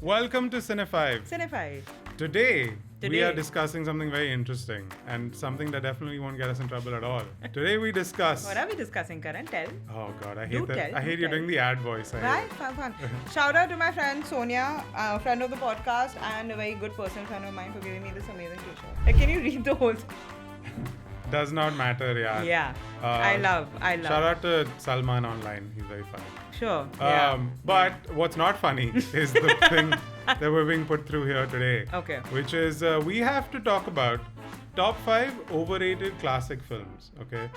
Welcome to Cine5. Cine5. Today, we are discussing something very interesting and something that definitely won't get us in trouble at all. Today we discuss... What are we discussing, Karan? Tell. Oh God, I Do hate that. tell, I hate do you tell. doing the ad voice. Right? Fun. Shout out to my friend Sonia, friend of the podcast and a very good personal friend of mine for giving me this amazing t-shirt. Can you read the whole Does not matter, yeah. Yeah. I love. Shout out to Salman online. He's very funny. Sure. But what's not funny is the thing that we're being put through here today. Okay. Which is we have to talk about top 5 overrated classic films. Okay.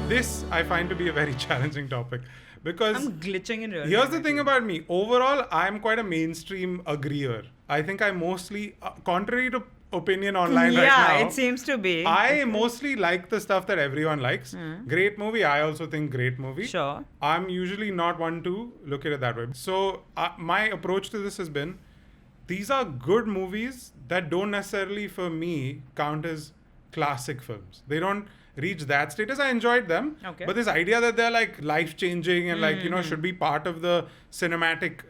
This I find to be a very challenging topic because I'm glitching in real here's time, the thing about me. Overall, I'm quite a mainstream agreeer. I think I mostly, contrary to opinion online right now. Yeah, it seems to be. I mostly like the stuff that everyone likes. Great movie. I also think great movie. Sure. I'm usually not one to look at it that way. So my approach to this has been, these are good movies that don't necessarily, for me, count as classic films. They don't reach that status. I enjoyed them. Okay. But this idea that they're like life-changing and like, should be part of the cinematic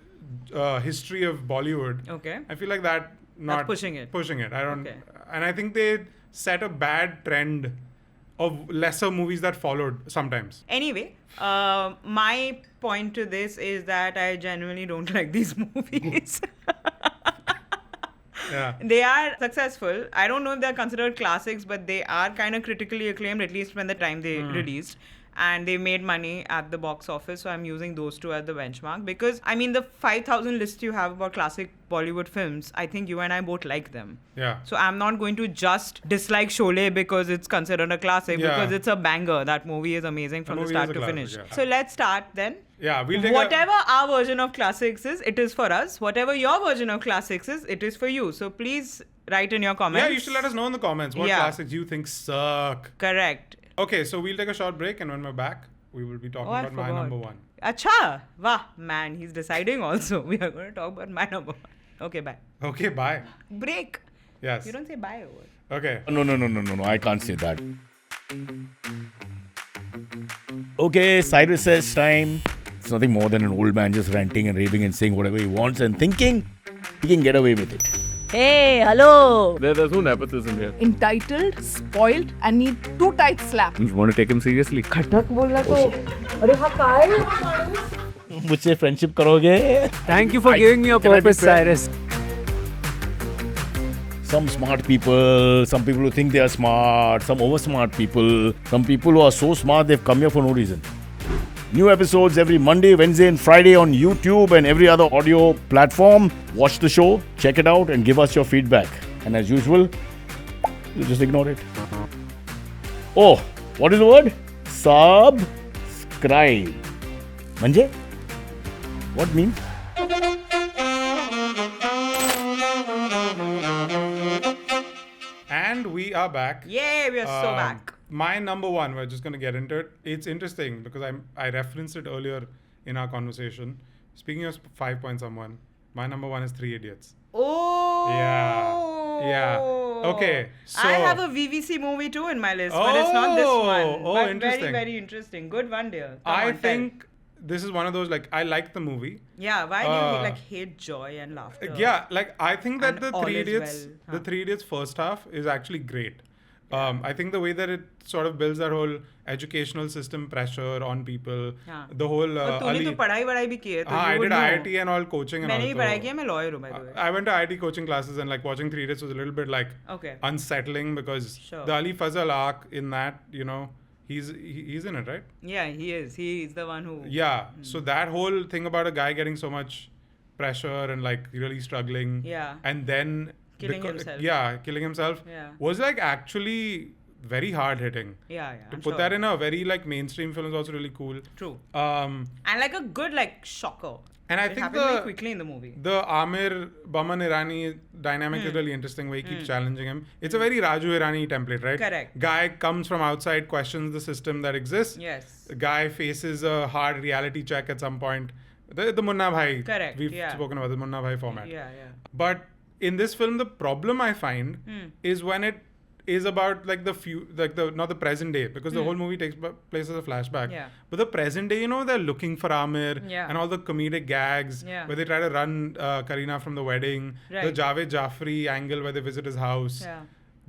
history of Bollywood. Okay. I feel like that not pushing it. I don't, Okay. and I think they set a bad trend of lesser movies that followed sometimes. Anyway, my point to this is that I genuinely don't like these movies. Yeah. They are successful. I don't know if they're considered classics, but they are kind of critically acclaimed, at least when the time they released. And they made money at the box office. So I'm using those two as the benchmark. Because, I mean, the 5,000 list you have about classic Bollywood films, I think you and I both like them. Yeah. So I'm not going to just dislike Sholay because it's considered a classic, Yeah. because it's a banger. That movie is amazing from the movie start is a to classic, finish. yeah. So let's start then. Yeah, we'll take Whatever our version of classics is, it is for us. Whatever your version of classics is, it is for you. So please write in your comments. Yeah, you should let us know in the comments what classics you think suck. Correct. Okay, so we'll take a short break, and when we're back, we will be talking I about my forgot. number 1. Acha. Wah, man, he's deciding also. We are going to talk about my number 1. Okay, bye. Okay, bye. Break. Yes. You don't say bye over. Okay. No. I can't say that. Okay, side recess time. It's nothing more than an old man just ranting and raving and saying whatever he wants and thinking he can get away with it. Hey, hello. There's no nepotism here. Entitled, spoiled, and need 2 tight slaps. You want to take him seriously? मुझसे friendship करोगे? Thank you for giving me a Can I be purpose, fair? Cyrus. Some smart people, some people who think they are smart, some over smart people, some people who are so smart they've come here for no reason. New episodes every Monday, Wednesday and Friday on YouTube and every other audio platform. Watch the show, check it out and give us your feedback. And as usual, you just ignore it. Oh, what is the word? Subscribe. Manje? What means? And we are back. Yay, we are so back. My number 1, we're just going to get into it. It's interesting because I referenced it earlier in our conversation. Speaking of 5 point someone, my number 1 is 3 Idiots. Oh. Yeah. Okay. So I have a VVC movie too in my list, but it's not this one. Oh, but interesting. Very, very interesting. Good one, dear. Come I on, tell. think this is one of those, like, I like the movie. Yeah, why do you hate joy and laughter? Yeah, like, I think that And the all 3 is Idiots, well, the 3 Idiots first half is actually great. I think the way that it sort of builds that whole educational system pressure on people, the whole और तूने तो पढ़ाई वढ़ाई भी की है, तो I you would did know. IIT and all coaching and all. मैंने भी पढ़ाई की है, मैं lawyer हूँ by the way. I went to IIT coaching classes and like watching 3 Idiots was a little bit like Okay. unsettling because Sure. the Ali Fazal arc in that, he's in it, right? Yeah, he is. He is the one who. Yeah. So that whole thing about a guy getting so much pressure and like really struggling. Yeah. And then Killing himself. Yeah, killing himself. Yeah. Was like actually very hard hitting. Yeah. To I'm put sure. that in a very like mainstream film is also really cool. True. And And like a good shocker. I It think happened very quickly in the movie. the Amir Baman Irani dynamic is really interesting where he keeps challenging him. It's a very Raju Irani template, right? Correct. Guy comes from outside, questions the system that exists. Yes. The guy faces a hard reality check at some point. The Munna Bhai. Correct, We've yeah. spoken about the Munna Bhai format. Yeah. But in this film, the problem I find is when it is about like not the present day, because the whole movie takes place as a flashback. Yeah. But the present day, they're looking for Amir and all the comedic gags where they try to run Kareena from the wedding. Right. The Javed Jafri angle where they visit his house. Yeah.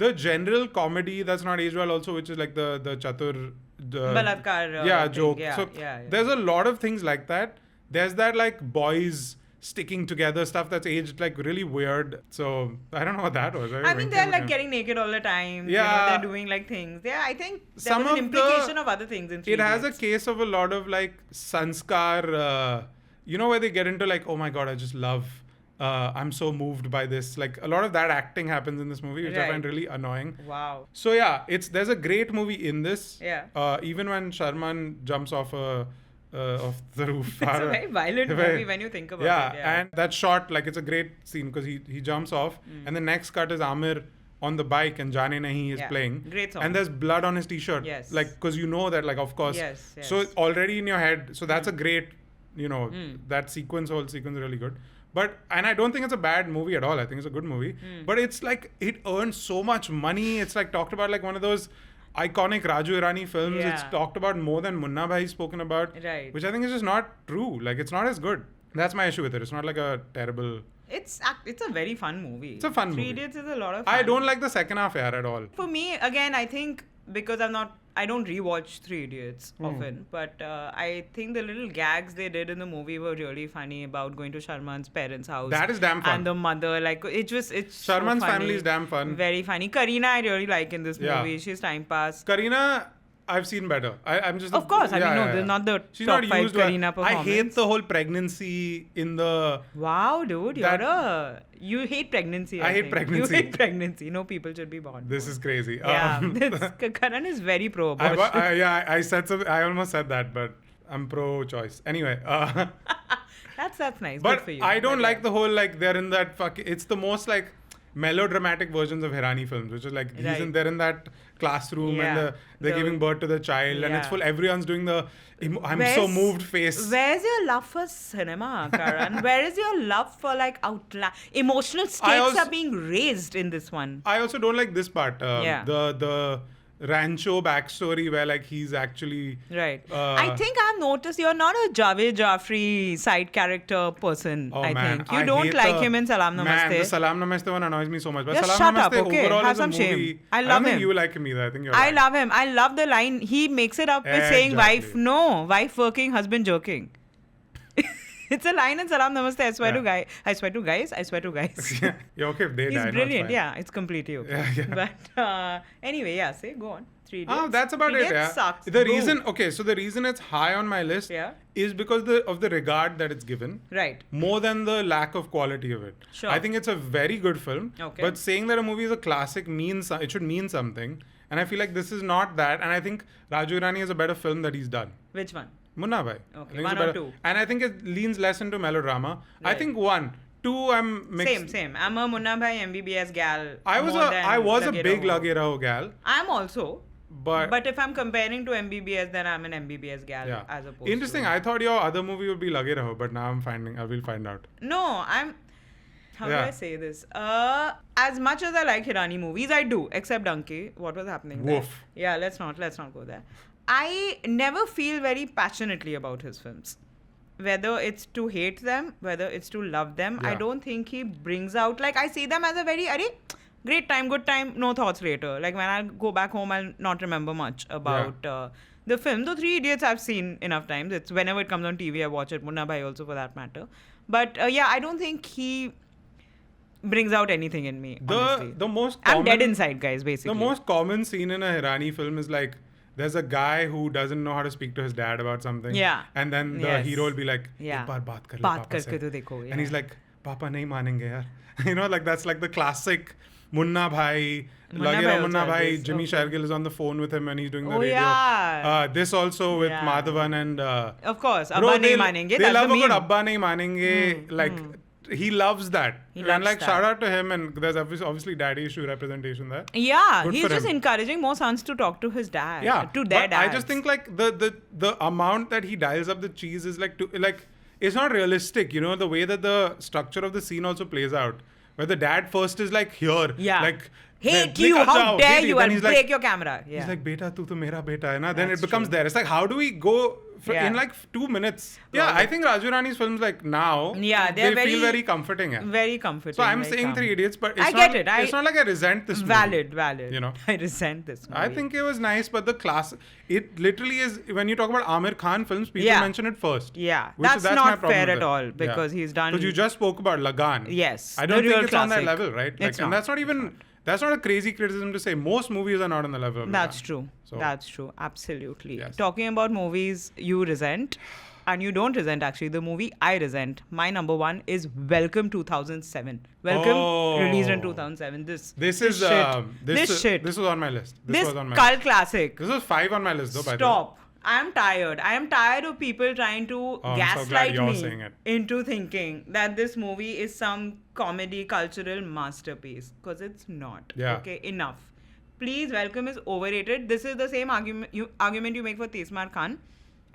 The general comedy that's not aged well also, which is like the Chatur Balatkar thing. joke. Yeah, So yeah. there's a lot of things like that. There's that like boys sticking together stuff that's aged like really weird. So I don't know what that was. I mean, they're like getting naked all the time. Yeah. They're doing like things. Yeah, I think there Some was an of the- implication of other things in 3 It has a Idiots. case of a lot of like sanskar, where they get into like, oh my god, I just love, I'm so moved by this. Like a lot of that acting happens in this movie, which I Right. find really annoying. Wow. So yeah, there's a great movie in this. Yeah. Even when Sharman jumps off off the roof. It's a very violent movie when you think about it. Yeah. And that shot, like it's a great scene because he jumps off, and the next cut is Amir on the bike and Jaane Nahi is Yeah. playing. Great song. And there's blood on his t-shirt. Yes. Like, because you know that, like, of course. Yes, So yes. already in your head, so that's a great, that whole sequence is really good. And I don't think it's a bad movie at all. I think it's a good movie. But it's like, it earns so much money. It's like talked about like one of those iconic Raju Hirani films. Yeah. It's talked about more than Munna Bhai spoken about. Right. Which I think is just not true. Like, it's not as good. That's my issue with it. It's not like a terrible... It's a very fun movie. It's a fun movie. 3 Idiots is a lot of fun. I don't like the second half at all. For me, again, I think because I don't rewatch 3 Idiots Hmm. often, but I think the little gags they did in the movie were really funny about going to Sharman's parents' house. That is damn fun. And the mother, like, it's so Sharman's funny. family is damn fun. Very funny. Kareena, I really like in this Yeah. movie. She's time pass. Kareena, I've seen better. I'm just... Of course, I mean, no, they're not the She's top not 5 used well. Kareena I performance. hate the whole pregnancy in the... Wow, dude, you hate pregnancy. I hate think. pregnancy. You hate pregnancy. No people should be born. This is crazy. Yeah, Karan is very pro abortion. I said something. I almost said that, but I'm pro-choice. Anyway, That's nice. but Good for you. I don't But like yeah. the whole like they're in that it's the most like melodramatic versions of Hirani films, which is like Right. they're in that classroom Yeah. and they're giving birth to the child and it's Yeah. full. Everyone's doing the I'm so moved face. Where's your love for cinema, Karan? Where is your love for like emotional stakes also- are being raised in this one? I also don't like this part. Yeah. The Rancho backstory where like he's actually Right. Uh, I think I've noticed you're not a Javed Jafri side character person. Oh I man, think you don't like him in Salam Namaste. Man, the Salam Namaste one annoys me so much. But Just Salam shut Namaste up, okay? overall Have is a some shame. movie. I don't love think him. you like him either. I think you're I right. love him. I love the line. He makes it up with saying Exactly. wife working, husband joking. It's a line in Salam Namaste. I swear to guys. I swear to guys. You're okay if they He's die. no, it's brilliant. fine. Yeah, it's completely okay. Yeah. But anyway, yeah, say go on. 3 Idiots. Oh, that's about 3 it. Idiots Yeah. sucks. The Boo. reason it's high on my list Yeah. is because of the regard that it's given. Right. More than the lack of quality of it. Sure. I think it's a very good film. Okay. But saying that a movie is a classic means it should mean something. And I feel like this is not that. And I think Raju Hirani is a better film that he's done. Which one? Munna Bhai. I Okay, think it's one a or better- two? And I think it leans less into melodrama. I Right. think 1. 2, I'm mixed. Same. I'm a Munna Bhai MBBS gal. I was more a than big Lage Lage Raho gal. I'm also. But if I'm comparing to MBBS, then I'm an MBBS gal yeah. as opposed Interesting. to... I thought your other movie would be Lage Raho, but now I will find out. No, I'm... How do Yeah. I say this? As much as I like Hirani movies, I do. Except Donkey. What was happening there? Woof. Yeah, let's not go there. I never feel very passionately about his films. Whether it's to hate them, whether it's to love them, I Yeah. don't think he brings out... Like, I see them as a very... Great time, good time, no thoughts later. Like, when I go back home, I'll not remember much about the film. Though 3 Idiots I've seen enough times. It's whenever it comes on TV, I watch it. Munna Bhai also, for that matter. But, I don't think he brings out anything in me, honestly. The most I'm dead common- inside, guys, basically. The most common scene in a Hirani film is like there's a guy who doesn't know how to speak to his dad about something. Yeah. And then the Yes. hero will be like, Yeah. "Ek baar baat kar le Baat papa karke se." to dekho, yeah. And he's like, "Papa nahi manenge yaar." Like that's like the classic Munna Bhai, Munna Lage Bhai Raho also Munna has Bhai. this, Jimmy okay. Shergill is on the phone with him and he's doing the Oh, radio. yeah. This also with Yeah. Madhavan and Of course, bro, Abba they, nahi manenge. they That's love the a good meme. Abba nahi manenge. Like he loves that. He and loves like that. shout out to him and there's obviously daddy issue representation there. Yeah, Good he's for just him. encouraging more sons to talk to his dad. Yeah, To their but dads. I just think like the amount that he dials up the cheese is like it's not realistic. The way that the structure of the scene also plays out, where the dad first is like here, Yeah. like Hey, Then, Q, "Nikal how jao, dare didi." you? Then I'll he's break like, your camera. Yeah. He's like, beta, tu to mera beta hai na. Then That's it becomes true. there. It's like, how do we go Yeah. in like 2 minutes? Yeah, I think Raju Rani's films like now, Yeah, they they're feel very- very comforting. Yeah. Very comforting. So I'm very saying calm. Three Idiots, but it's I not, get it. it's not like I resent this movie. Valid. You know? I resent this movie. I think it was nice, but the class, it literally is, when you talk about Amir Khan films, people Yeah. mention it first. Yeah, Which that's my not problem fair with at it. all because he's done. Because you just spoke about Lagan. Yes, I the don't think real it's on that classic. level, right? It's And not. that's not even, that's not a crazy criticism to say. Most movies are not on the level of That's Lagan. true. So, That's true. Absolutely. Yes. Talking about movies you resent, and you don't resent actually, the movie I resent, my number one is Welcome 2007. Welcome, released in 2007. This is shit. This shit. This was on my list. This was on my cult list. classic. This was 5 on my list though, by the way. Stop. I am tired. I am tired of people trying to I'm so glad gaslight you're me saying it. into thinking that this movie is some comedy cultural masterpiece because it's not. Yeah. Okay, enough. Please, Welcome is overrated. This is the same argument you make for Tismar Khan.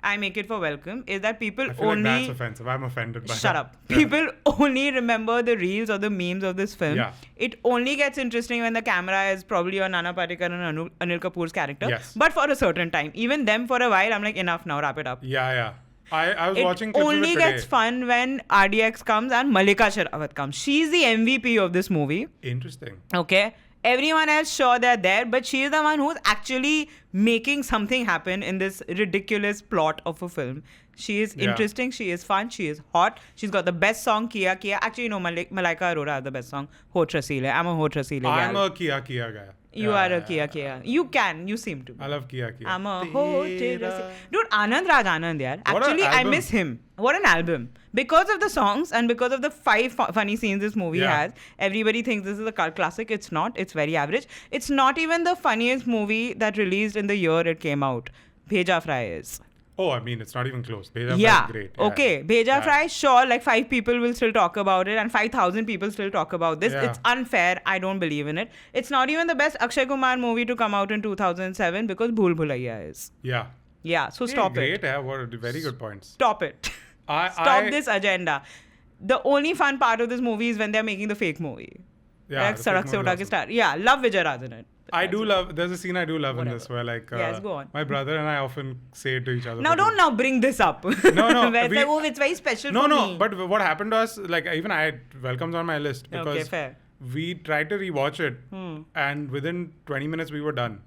I make it for Welcome. Is that people I feel only like that's offensive. I'm offended by shut that. up. People only remember the reels or the memes of this film. Yeah. It only gets interesting when the camera is probably on Nana Patekar and Anil Kapoor's character. Yes. But for a certain time. Even them for a while, I'm like, enough now, wrap it up. Yeah. I was It watching clips of it only today. gets fun when RDX comes and Malika Sherawat comes. She's the MVP of this movie. Interesting. Okay. Everyone else, sure, they're there, but she is the one who's actually making something happen in this ridiculous plot of a film. She is Yeah. interesting, she is fun, she is hot. She's got the best song, Kiya Kiya. Actually, no, Malaika Arora has the best song, Hot Rasile. I'm a Hot Rasile guy. I'm a Kiya guy. You are a Kiya Kiya. You seem to be. I love Kiya. I'm a Hot Rasile. Dude, Anand Raj Anand, yaar. What an Actually, I album. miss him. What an album. Because of the songs and because of the 5 funny scenes this movie Yeah. has, everybody thinks this is a cult classic. It's not. It's very average. It's not even the funniest movie that released in the year it came out. Bheja Fry is. Oh, I mean, it's not even close. Bheja Yeah. is great. Okay. Bheja Fry, sure, like 5 people will still talk about it and 5,000 people still talk about this. Yeah. It's unfair. I don't believe in it. It's not even the best Akshay Kumar movie to come out in 2007 because Bhool Bhulaiya is. Yeah. Yeah. So stop Great, it. yeah. What very good points. Stop it. Stop this agenda. The only fun part of this movie is when they're making the fake movie. Yeah. Like the Sadak fake Se movie Uta is Ke awesome. Star. Yeah, love Vijay Raj in it. I do love, there's a scene I do love in this where like, Yes, go on. my brother and I often say to each other. Now don't now bring this up. No, Where we- say, oh, it's very special No, for no, me. but what happened to us, like even I had Welcome's on my list because Okay, fair. we tried to rewatch it and within 20 minutes we were done.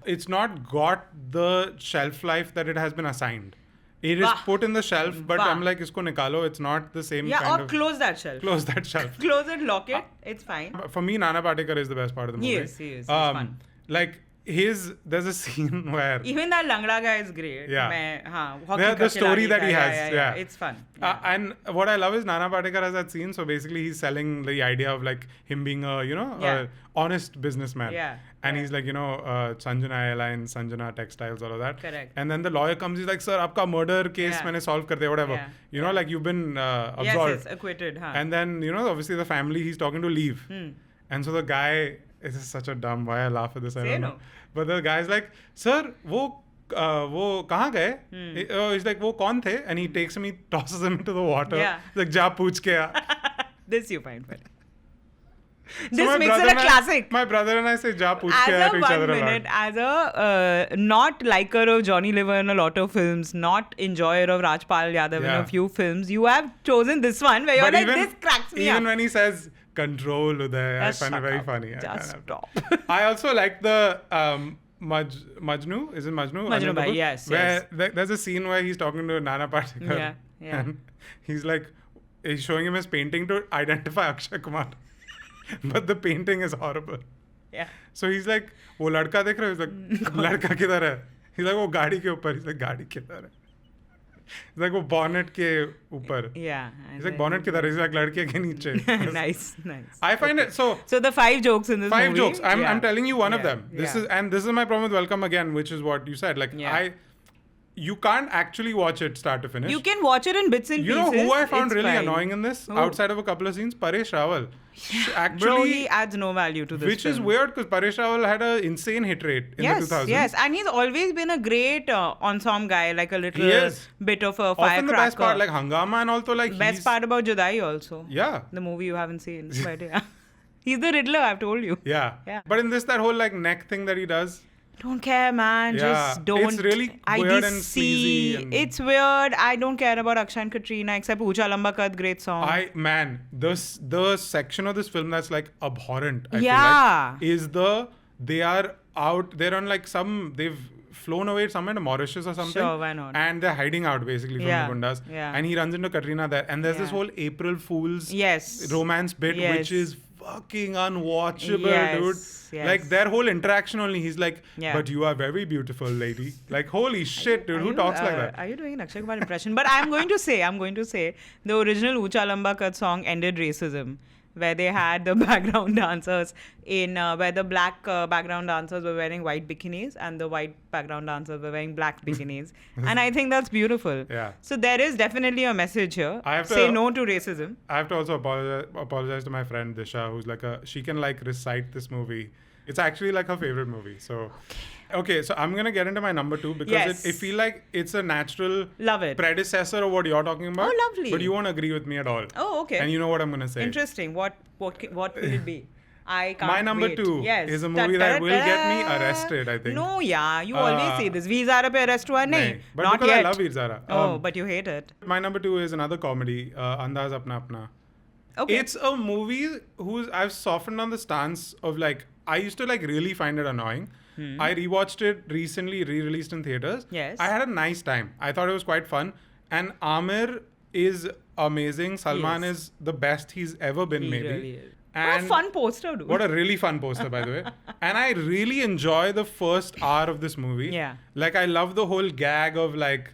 It's not got the shelf life that it has been assigned. It is Bah. put in the shelf, but Bah. I'm like, isko nikalo. It's not the same Yeah, kind or of... close that shelf. Close that shelf. Close it, lock it. It's fine. For me, Nana Patekar is the best part of the movie. He is. He's fun. Like, there's a scene where... Even that Langra guy is great. Yeah. hockey The ka story khiladi that ka, he has, yeah. It's fun. And what I love is Nana Patekar has that scene. So basically, he's selling the idea of like him being a, Yeah. a honest businessman. Yeah. And Yeah. he's like, Sanjana Airlines, Sanjana Textiles, all of that. Correct. And then the lawyer comes, he's like, sir, aapka murder case Yeah. maine solve kar diya, whatever. Yeah. Like you've been absolved. Yes, acquitted. Huh. And then, obviously the family he's talking to leave. And so the guy, this is such a dumb, why I laugh at this, I Say don't no. know. But the guy's like, sir, wo kahan gaye? He's like, wo kaun the? And he takes him, he tosses him into the water. Yeah. He's like, ja pooch ke aa. This you find funny. So This my makes brother it a and I- classic. My brother and I say ja pooch ke As aa a to each other 1 a lot. minute, as a not liker of Johnny Liver in a lot of films, not enjoyer of Rajpal Yadav in Yeah. a few films, you have chosen this one where you're But like, even, this cracks me even up. when he says control Uday, I Just find it shut very up. funny. Just stop. I also like the Majnu. Is it Majnu? Majnu Anil Bhai, Kapoor? yes, Where there's a scene where he's talking to Nana Patekar. Yeah, yeah. And he's like, he's showing him his painting to identify Akshay Kumar. But the painting is horrible. Yeah. So he's like, वो लड़का देख रहे हो? He's like, लड़का किधर है? He's like, वो गाड़ी के ऊपर. He's like, गाड़ी किधर है? He's like, वो bonnet के ऊपर. Yeah. He's like, bonnet किधर है? He's like, लड़के के नीचे. Nice. I find it so. So the 5 jokes in this 5 movie. jokes. I'm yeah. telling you one of Yeah, them. This yeah. is my problem with Welcome Again, which is what you said. Like Yeah. you can't actually watch it start to finish. You can watch it in bits and You pieces. know who I found It's really fine. annoying in this, Who? outside of a couple of scenes? Paresh Rawal. Actually, Bro, he adds no value to this which is film. weird because Paresh Rawal had an insane hit rate in the 2000s. Yes, and he's always been a great ensemble guy, like a little He is. bit of a Often firecracker. the best part, like Hangama and also like Best part about Judai also. Yeah. The movie you haven't seen, but yeah. He's the Riddler, I've told you. Yeah. Yeah. But in this, that whole like neck thing that he does. Don't care, man. Yeah. Just don't. It's really weird and IDC, sleazy and- It's weird. I don't care about Akshay and Katrina except Ucha Lamba Kad, great song. The section of this film that's like abhorrent. I Yeah. feel like, they're on like they've flown away somewhere to Mauritius or something. Sure, why not? And they're hiding out basically from Yeah, the Gundas. yeah. And he runs into Katrina there. And there's this Yeah. whole April Fool's Yes. romance bit, Yes. which is fucking unwatchable, Yes, dude. yes. Like their whole interaction only, he's like, Yeah. but you are very beautiful, lady. Like, holy shit, dude. Who talks like that? Are you doing an Akshay Kumar impression? But I'm going to say, the original Ucha Lamba Kad song ended racism, where they had the background dancers where the black background dancers were wearing white bikinis and the white background dancers were wearing black bikinis. And I think that's beautiful. Yeah. So there is definitely a message here. I have to- Say no to racism. I have to also apologize to my friend Disha, who's like she can like recite this movie. It's actually like her favorite movie. So, okay, so I'm gonna get into my number 2 because Yes. I feel like it's a natural Love it. predecessor of what you're talking about. Oh, lovely. But you won't agree with me at all. Oh, okay. And you know what I'm gonna say. Interesting. What will it be? I can't My number wait. 2 yes. is a movie that will get me arrested, I think. No, yeah. You always say this. Veer Zara pe arrest hua nahi. Nahi. But Not because yet. I love Veer Zara. Oh, but you hate it. My number 2 is another comedy, Andaz Apna Apna. Okay. It's a movie I've softened on the stance of like, I used to like really find it annoying. I rewatched it recently, re-released in theaters. Yes. I had a nice time. I thought it was quite fun. And Amir is amazing. Salman Yes. is the best he's ever been, He maybe. really is. And what a fun poster, dude. what a really fun poster, by the way. And I really enjoy the first hour of this movie. Yeah. Like, I love the whole gag of like,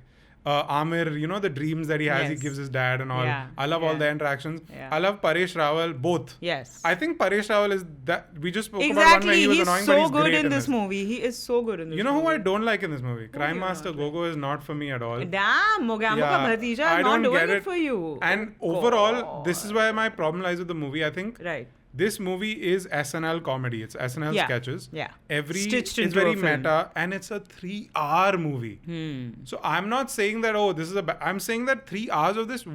Amir, you know, the dreams that he has, he Yes. gives his dad and all. Yeah, I love all yeah. the interactions. Yeah. I love Paresh Rawal, both. Yes. I think Paresh Rawal is that, we just spoke about one Exactly. where he was He's annoying, but so he's good great in this movie. He is so good in this You know movie. who I don't like in this movie? do Crime you Master not Gogo is not for me at all. Damn, Mogamu ka Bhatija I is not don't doing get it for you. And Oh, overall, this is God. where my problem lies with the movie. I think Right. this movie is SNL comedy. It's SNL Yeah. sketches. Yeah. Stitched Stitched it's into very a film. meta, and it's a 3-hour movie. So I'm not saying that this is I'm saying that 3 hours of this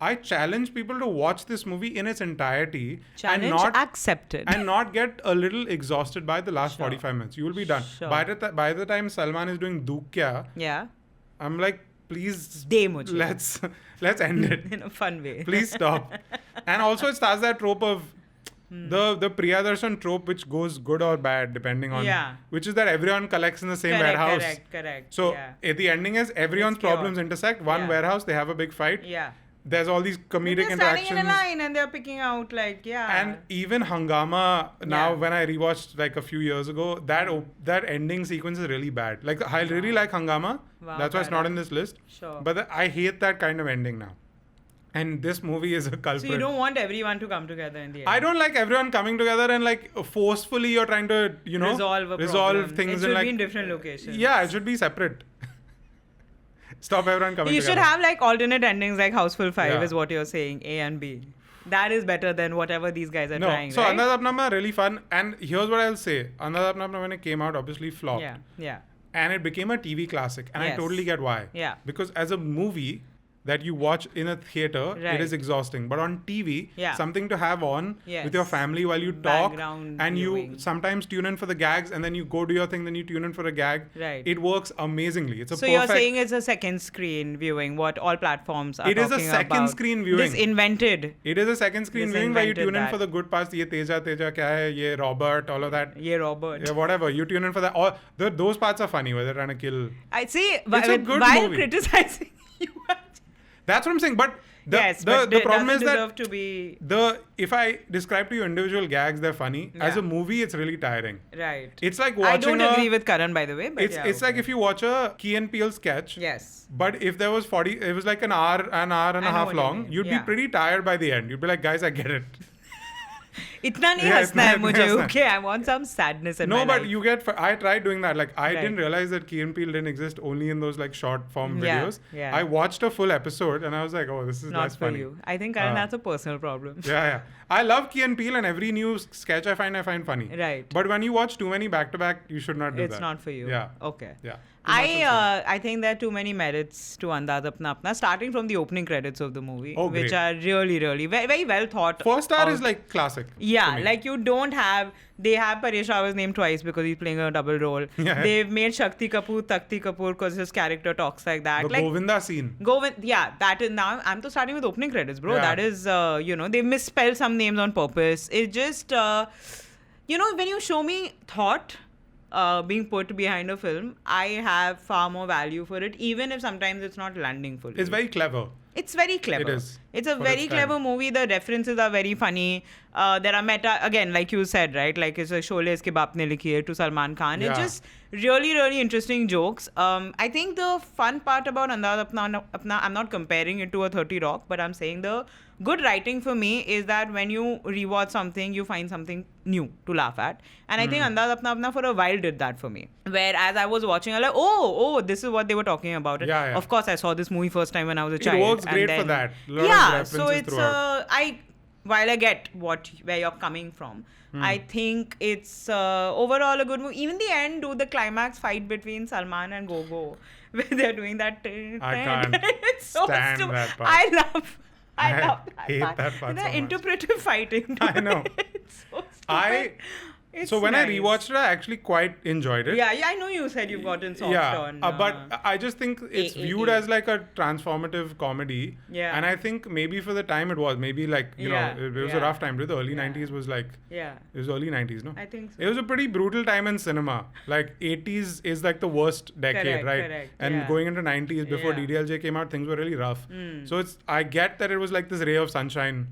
I challenge people to watch this movie in its entirety Challenge and not accepted. and not get a little exhausted by the last Sure. 45 minutes. You will be done. Sure. By the time Salman is doing Dook Kya, Yeah. I'm like, please, De mujhe. let's end it. In a fun way. Please stop. And also it starts that trope of the Priyadarshan trope, which goes good or bad depending on Yeah. which is that everyone collects in the same warehouse. Correct. So yeah. the ending is everyone's It's chaos. problems intersect. One Yeah. warehouse, they have a big fight. Yeah. There's all these comedic They're standing interactions. in a line and they're picking out like, yeah. And even Hangama now, Yeah. when I rewatched like a few years ago, that ending sequence is really bad. Like I really like Hangama. Wow, That's why it's not Karan. in this list. Sure. But I hate that kind of ending now. And this movie is a culprit. So you don't want everyone to come together in the end. I don't like everyone coming together and like forcefully you're trying to, resolve things It and should like be in different locations. yeah, it should be separate. Stop everyone coming You together. should have like alternate endings like Houseful 5 Yeah. is what you're saying, A and B. That is better than whatever these guys are No, trying, so right? Andaz Apna Apna really fun. And here's what I'll say. Andaz Apna Apna when it came out obviously flopped. Yeah. And it became a TV classic. And I Yes. totally get why. Yeah. Because as a movie that you watch in a theater, it Right. is exhausting. But on TV, Yeah. something to have on Yes. with your family while you talk. Background And you viewing. sometimes tune in for the gags and then you go do your thing, then you tune in for a gag. Right. It works amazingly. It's a So perfect... you're saying it's a second screen viewing, what all platforms are It is a talking second about. screen viewing. This invented. It is a second screen This viewing where you invented tune in that. for the good parts. Ye Teja kya hai, ye Robert, all of that. Yeah, Robert. Yeah, whatever. You tune in for that. Those parts are funny where they're trying to kill. I see. It's a good while movie. criticizing you. That's what I'm saying. But Yes, the but it problem doesn't is that deserve to be if I describe to you individual gags, they're funny. As Yeah. a movie, it's really tiring. right. It's like watching. I don't agree with Karan, by the way. But It's like if you watch a Key and Peele sketch. Yes. But if there was 40, it was like an hour and a I know half what you long. mean. You'd be Yeah. pretty tired by the end. You'd be like, guys, I get it. इतना नहीं Yeah, हंसना है इतना मुझे. हंसना है. Okay, I want some sadness in No, my but life. you get. I tried doing that. Like I Right. didn't realize that Key and Peele didn't exist only in those like short form Yeah, videos. yeah. I watched a full episode and I was like, oh, this is Not less for funny. you. I think Karan, Uh, that's a personal problem. Yeah. I love Key and Peele and every new sketch I find funny. Right. But when you watch too many back to back, you should not do that. It's not for you. Yeah. Okay. Yeah. Too much of same. I think there are too many merits to Andaz Apna Apna, starting from the opening credits of the movie, Oh, which great. are really, really very, very well thought. First hour out. is like classic. Yeah, me. like they have Paresh Rawal's name twice because he's playing a double role. Yeah. They've made Shakti Kapoor Takti Kapoor because his character talks like that. The like Govinda scene. that is now. I'm to starting with opening credits, bro. Yeah. That is, they misspell some names on purpose. It just, when you show me thought being put behind a film, I have far more value for it, even if sometimes it's not landing fully. It's very clever. It's very clever. It is. It's a For very its clever time. movie. The references are very funny. There are meta, again, like you said, right? Like it's a Sholay iske baap ne likhi hai to Salman Khan. It's Yeah. just really, really interesting jokes. I think the fun part about Andaz Apna Apna, I'm not comparing it to a 30 Rock, but I'm saying the good writing for me is that when you rewatch something, you find something new to laugh at. And I think Andaz Apna Apna for a while did that for me. Whereas I was watching, I'm like, oh, this is what they were talking about. Yeah. Of course, I saw this movie first time when I was a It child. works and great then- for that. Lot of Yeah, references so it's throughout. while I get where you're coming from, I think it's overall a good movie. Even the end, the climax fight between Salman and Gogo, where they're doing that. I can't it's so stand stupid. that part. I love I that hate part. that part The so much. interpretive fighting. I know. It's so stupid. It's When I nice. rewatched it, I actually quite enjoyed it. Yeah, I know you said you've gotten soft on. but I just think it's viewed as like a transformative comedy. Yeah. And I think maybe for the time it was. Maybe like, Yeah, it was a yeah. rough time. The early Yeah. 90s was like, Yeah, it was early 90s, no? I think so. It was a pretty brutal time in cinema. Like 80s is like the worst decade, Correct, right? correct, And yeah. going into 90s before Yeah. DDLJ came out, things were really rough. So I get that it was like this ray of sunshine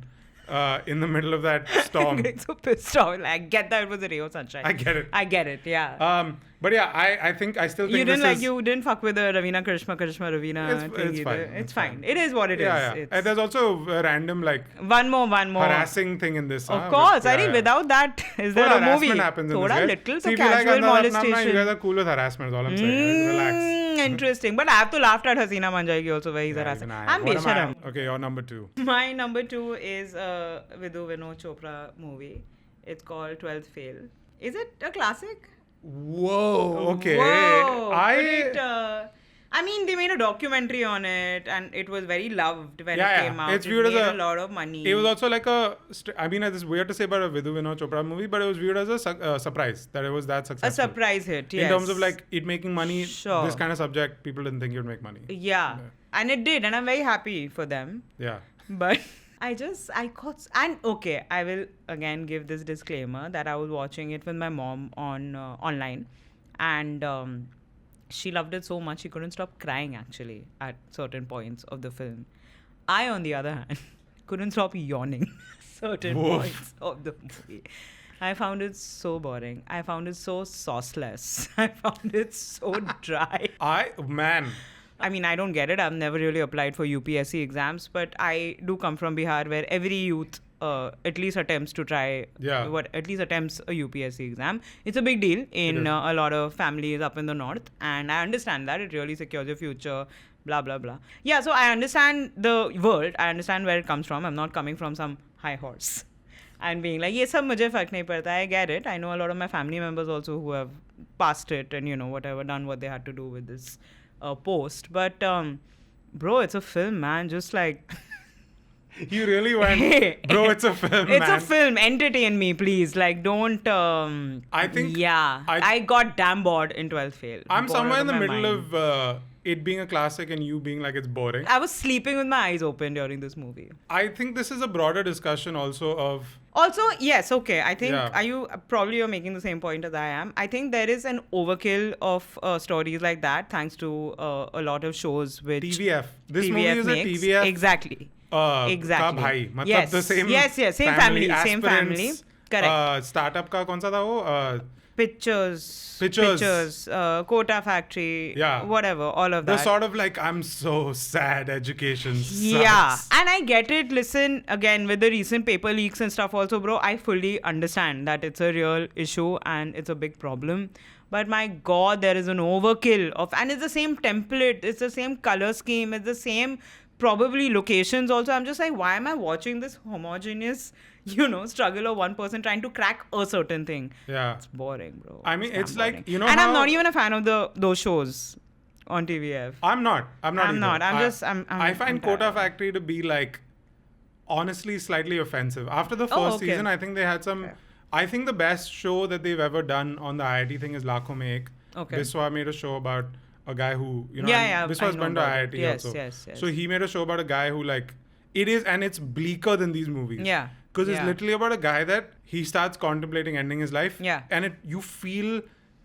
in the middle of that storm. I'm getting so pissed off. I get that it was a ray of sunshine. I get it. I get it. Yeah. But yeah, I still think You didn't this is, you didn't fuck with the Ravina Karishma Ravina It's- thing it's either. fine, It's it's fine. fine. It is what it is. Yeah. It's- And there's also a random like one more. harassing thing in this. Of course. I think without that, is there a movie? Harassment happens in this, Thoda guys. little See, so if you like casual Andaz Apna Apna, molestation. you guys are cool with harassment, is all I'm saying. Relax. Interesting. But I have to laugh at Hasina Manjayegi also where he's Yeah, harassing. even I'm What am I? Besharam. Okay, your number 2. My number 2 is a Vidhu Vinod Chopra movie. It's called 12th Fail. Is it a classic? Whoa. Okay. Whoa. I mean, they made a documentary on it, and it was very loved when Yeah, it yeah. came out. It's It viewed as made a- a lot of money. It was also like I mean, it's weird to say about a Vidhu Vinod Chopra movie, but it was viewed as a surprise that it was that a successful. surprise hit. Yes. In terms of like it making money, Sure. this kind of subject, people didn't think it would make money. Yeah, and it did, and I'm very happy for them. Yeah. But I caught, and okay, I will again give this disclaimer that I was watching it with my mom on online, and she loved it so much she couldn't stop crying actually at certain points of the film. I, on the other hand, couldn't stop yawning certain Woof. points of the movie. I found it so boring. I found it so sauceless. I found it so dry. Man. I mean, I don't get it. I've never really applied for UPSC exams, but I do come from Bihar where every youth at least attempts to try, at least attempts a UPSC exam. It's a big deal in a lot of families up in the north, and I understand that. It really secures your future, blah, blah, blah. Yeah, so I understand the world. I understand where it comes from. I'm not coming from some high horse and being like, ye sab mujhe fark nahi padta. I get it. I know a lot of my family members also who have passed it and, whatever, done what they had to do with this post. But, bro, it's a film, man. Just like... You really went, bro, it's a film, It's man. a film. Entertain me, please. Like, don't... I think... Yeah. I got damn bored in 12th Fail. I'm Bored somewhere out in the my middle mind. of it being a classic and you being like it's boring. I was sleeping with my eyes open during this movie. I think this is a broader discussion also of... Also, yes, okay. I think Yeah. you're making the same point as I am. I think there is an overkill of stories like that thanks to a lot of shows which TVF. This TVF movie is makes. a TVF. Exactly. का Exactly. भाई. मतलब Yes. the same Yes, same family, same family. Correct. Startup का कौन सा था वो? Pictures, Quota Factory, Yeah. whatever, all of The that. sort of like, I'm so sad education sucks. Yeah, and I get it. Listen, again, with the recent paper leaks and stuff also, bro, I fully understand that it's a real issue and it's a big problem. But my God, there is an overkill of, and it's the same template, it's the same color scheme, it's the same probably locations also. I'm just like, why am I watching this homogeneous, struggle of one person trying to crack a certain thing? Yeah. It's boring, bro. I mean, damn it's like, boring. you know and I'm how- not even a fan of those shows on TVF. I'm not. I'm either. not. I find I'm Quota tired. Factory to be like honestly slightly offensive. After the Oh, first okay. season, I think they had some. Okay. I think the best show that they've ever done on the IIT thing is Lakhon Mein Ek. Okay. Biswa made a show about a guy who, you know, Yeah, Biswa's I know been to about it. IIT Yes, also. yes. So he made a show about a guy who like, it is, and it's bleaker than these movies. Yeah. Because it's Yeah. literally about a guy that he starts contemplating ending his life. Yeah. And you feel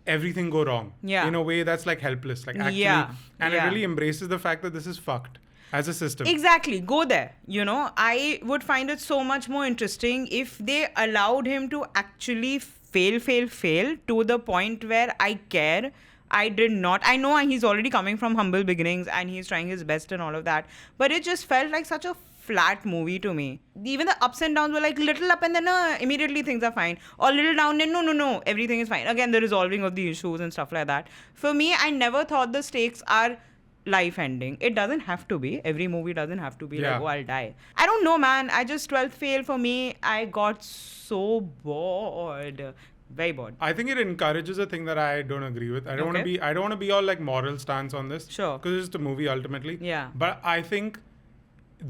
everything go wrong. Yeah. In a way that's like helpless. Like actually. Yeah. And Yeah. it really embraces the fact that this is fucked as a system. Exactly. Go there. You know, I would find it so much more interesting if they allowed him to actually fail to the point where I care. I did not. I know he's already coming from humble beginnings and he's trying his best and all of that. But it just felt like such a flat movie to me. Even the ups and downs were like little up and then immediately things are fine. Or little down and no, everything is fine. Again, the resolving of the issues and stuff like that. For me, I never thought the stakes are life ending. It doesn't have to be. Every movie doesn't have to be Yeah. like, oh, I'll die. I don't know, man. I just 12th fail for me. I got so bored. Very bored. I think it encourages a thing that I don't agree with. I don't want to Okay. be. I don't want to be all like moral stance on this. Sure. Because it's just a movie ultimately. Yeah. But I think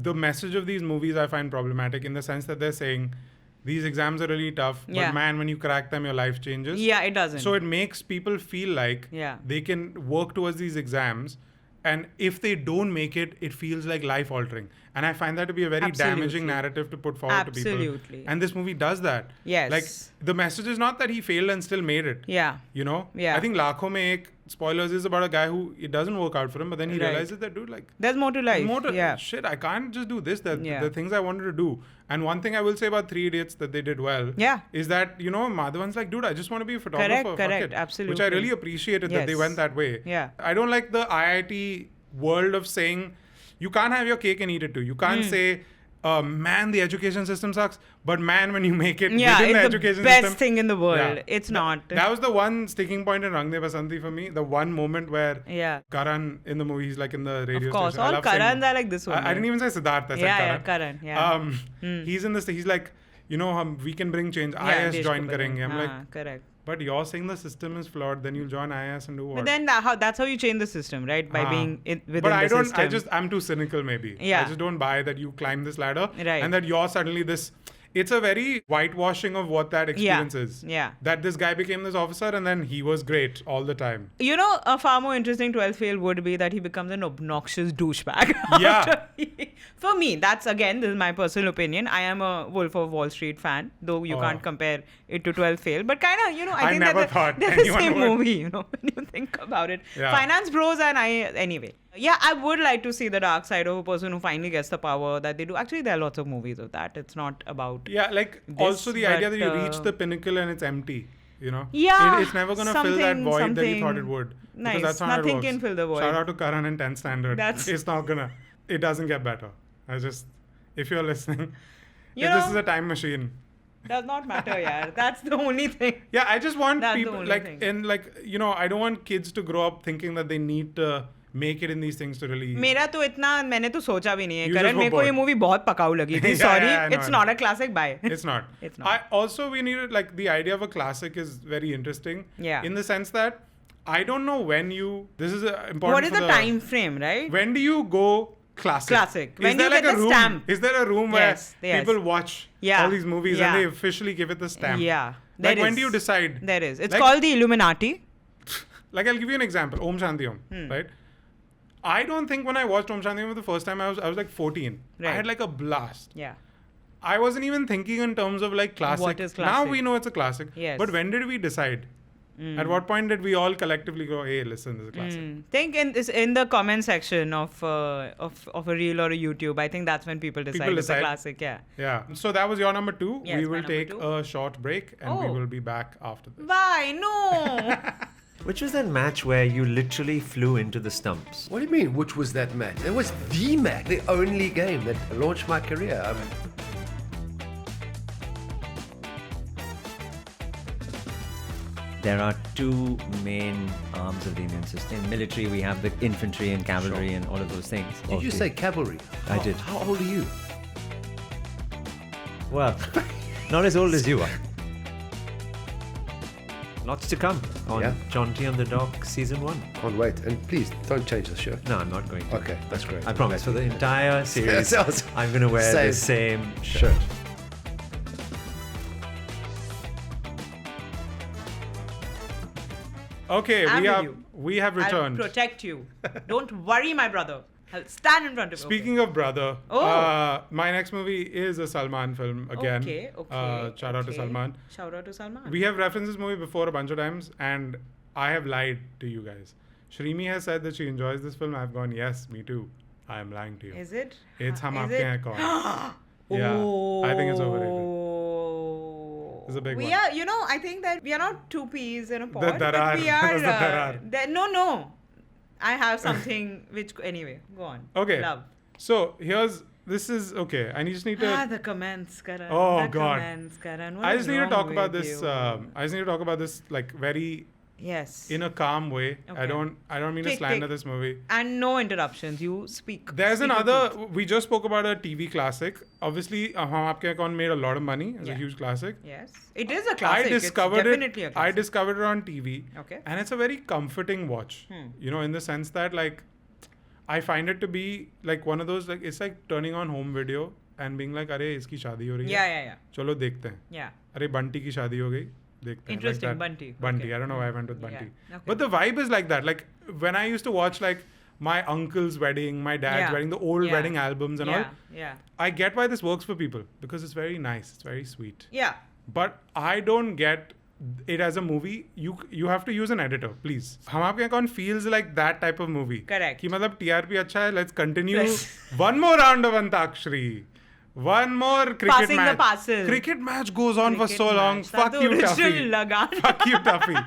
the message of these movies I find problematic in the sense that they're saying these exams are really tough, Yeah. but man, when you crack them, your life changes. Yeah, it doesn't. So it makes people feel like Yeah. they can work towards these exams, and if they don't make it, it feels like life altering. And I find that to be a very Absolutely. damaging narrative to put forward to people. Absolutely. And this movie does that. Yes. Like the message is not that he failed and still made it. Yeah. You know? Yeah. I think Lakhon Mein Ek, spoilers, is about a guy who it doesn't work out for him, but then he Right. realizes that, dude, like, There's more to life. more to, yeah. shit, I can't just do this. Yeah. The things I wanted to do. And one thing I will say about Three Idiots that they did well Yeah. is that, you know, Madhavan's like, dude, I just want to be a photographer. Fuck Correct, it. Which absolutely. I really appreciated that they Yes. went that way. Yeah. I don't like the IIT world of saying, you can't have your cake and eat it too. You can't say, man, the education system sucks. But man, when you make it Yeah, within the it's the education best system. thing in the world. Yeah. It's not. That was the one sticking point in Rang De Basanti for me. The one moment where Yeah. Karan in the movie, he's like in the radio Of course. station. I All love saying- Karans are like this one. I didn't even say Siddharth. I said Yeah, Karan. Karan. Yeah. He's in this. He's like, you know, we can bring change. Yeah, IS Desh join ko karenge. I'm haan, like, correct. but you're saying the system is flawed. Then you'll join IS and do what? But then that's how you change the system, right? By being within but I the don't. system. I'm too cynical. Maybe. Yeah. I just don't buy that you climb this ladder Right. and that you're suddenly this. It's a very whitewashing of what that experience is. Yeah. That this guy became this officer and then he was great all the time. You know, a far more interesting 12th fail would be that he becomes an obnoxious douchebag. Yeah. For me, that's again, this is my personal opinion. I am a Wolf of Wall Street fan, though you can't compare it to 12th fail. But kind of, you know, I think never they're thought they're the anyone same would. movie, you know, when you think about it. Yeah. Finance Bros and anyway. Yeah, I would like to see the dark side of a person who finally gets the power that they do. Actually, there are lots of movies of that. It's not about... Yeah, like This, also the idea that you but, reach the pinnacle and it's empty. You know, Yeah, it's never gonna fill that void that you thought it would. Nice. Because that's not how Nothing it works. can fill the void. Shout out to Karan and 10th Standard. It's not gonna. It doesn't get better. If you're listening, You this know- is a time machine. Does not matter, yeah. That's the only thing. Yeah, I just want That's the people only like thing. in like you know I don't want kids to grow up thinking that they need to make it in these things to really. मेरा तो इतना मैंने तो सोचा भी नहीं है You Karan just मेरे were को ये bored. मूवी बहुत पकाऊ लगी थी Yeah, sorry yeah, I know, it's I know. Not a classic by It's not. It's not. Also, we needed like the idea of a classic is very interesting. Yeah. In the sense that I don't know when you. This is important. what is for the time frame, right? When do you go classic? Classic. Is When there you like get a the room? stamp. Is there a room where Yes, yes. people watch Yeah, all these movies yeah. and they officially give it the stamp? Yeah. Like there when is. do you decide? There is. It's Like- called the Illuminati. Like I'll give you an example. Om Shanti Om. Hmm. Right. I don't think when I watched Om Shanti Om for the first time I was like 14. I Right. had like a blast. Yeah. I wasn't even thinking in terms of like classic. What is Now classic? we know it's a classic. Yes. But when did we decide? At what point did we all collectively go, hey, listen, this is a classic? Think in the comment section of a reel or a YouTube. I think that's when people decide it's a decide. classic. Yeah. Yeah. So that was your number 2. Yes, we my will number take 2. a short break and we Oh. will be back after this. Why? No. Which was that match where you literally flew into the stumps? What do you mean, which was that match? It was the match, the only game that launched my career. There are two main arms of the Indian system. In military, we have the infantry and cavalry and all of those things. Did you say cavalry? I did. How old are you? Well, not as old as you are. Lots to come on Yeah. Jaunty on the Dock Season 1. Can't wait. And please, don't change the shirt. No, I'm not going to. Okay, that's great. I promise. For the entire series, Yes, I'm going to wear the same shirt. Okay, I'm we with have you. we have returned. I'll protect you. Don't worry, my brother. I'll stand in front of you. Speaking of brother, Oh. my next movie is a Salman film again. Okay. Shout out to Salman. Shout out to Salman. We have referenced this movie before a bunch of times, and I have lied to you guys. Shreemi has said that she enjoys this film. I've gone, yes, me too. I am lying to you. Is it? It's Hum Is Aapke it? Hain Kaun. Yeah, I think it's overrated. It's a big we one. are, I think that we are not two peas in a pod, darar. but we are. There's the darar. No. I have something which, anyway, go on. Okay. Love. So this is okay. I just need to. The comments, Karan. Oh, the God. Comments, Karan. I just need to talk about with this. you? I just need to talk about this like very Yes. in a calm way. Okay. I don't mean to Take- slander take. this movie. And no interruptions. You speak. There's Speak your another. truth. We just spoke about a TV classic. Obviously, Hum Aapke Hain Kaun made a lot of money. It's a Yeah. huge classic. Yes. It is a classic. I discovered it's definitely it. a classic. I discovered it on TV. Okay. And it's a very comforting watch. In the sense that like, I find it to be like one of those like it's like turning on home video and being like, "अरे इसकी शादी हो रही है, Yeah. चलो देखते हैं." Yeah. अरे बंटी की शादी हो गई, देखते हैं. Interesting, like that. Bunty. Bunty. Okay. I don't know why I went with Bunty. Yeah. Okay. But the vibe is like that. Like when I used to watch like my uncle's wedding, my dad's Yeah. wedding, the old Yeah. wedding albums and all. Yeah. I get why this works for people because it's very nice. It's very sweet. Yeah. But I don't get it as a movie. You have to use an editor, please. Hum Aapke Hain Kaun feels like that type of movie. Correct. कि मतलब TRP अच्छा है. Let's continue. One more round of Antakshari. One more cricket Passing the match. parcel. Cricket match goes on for Cricket so long. match. Fuck That's you, the Tuffy. original Lagan. Fuck you, Tuffy.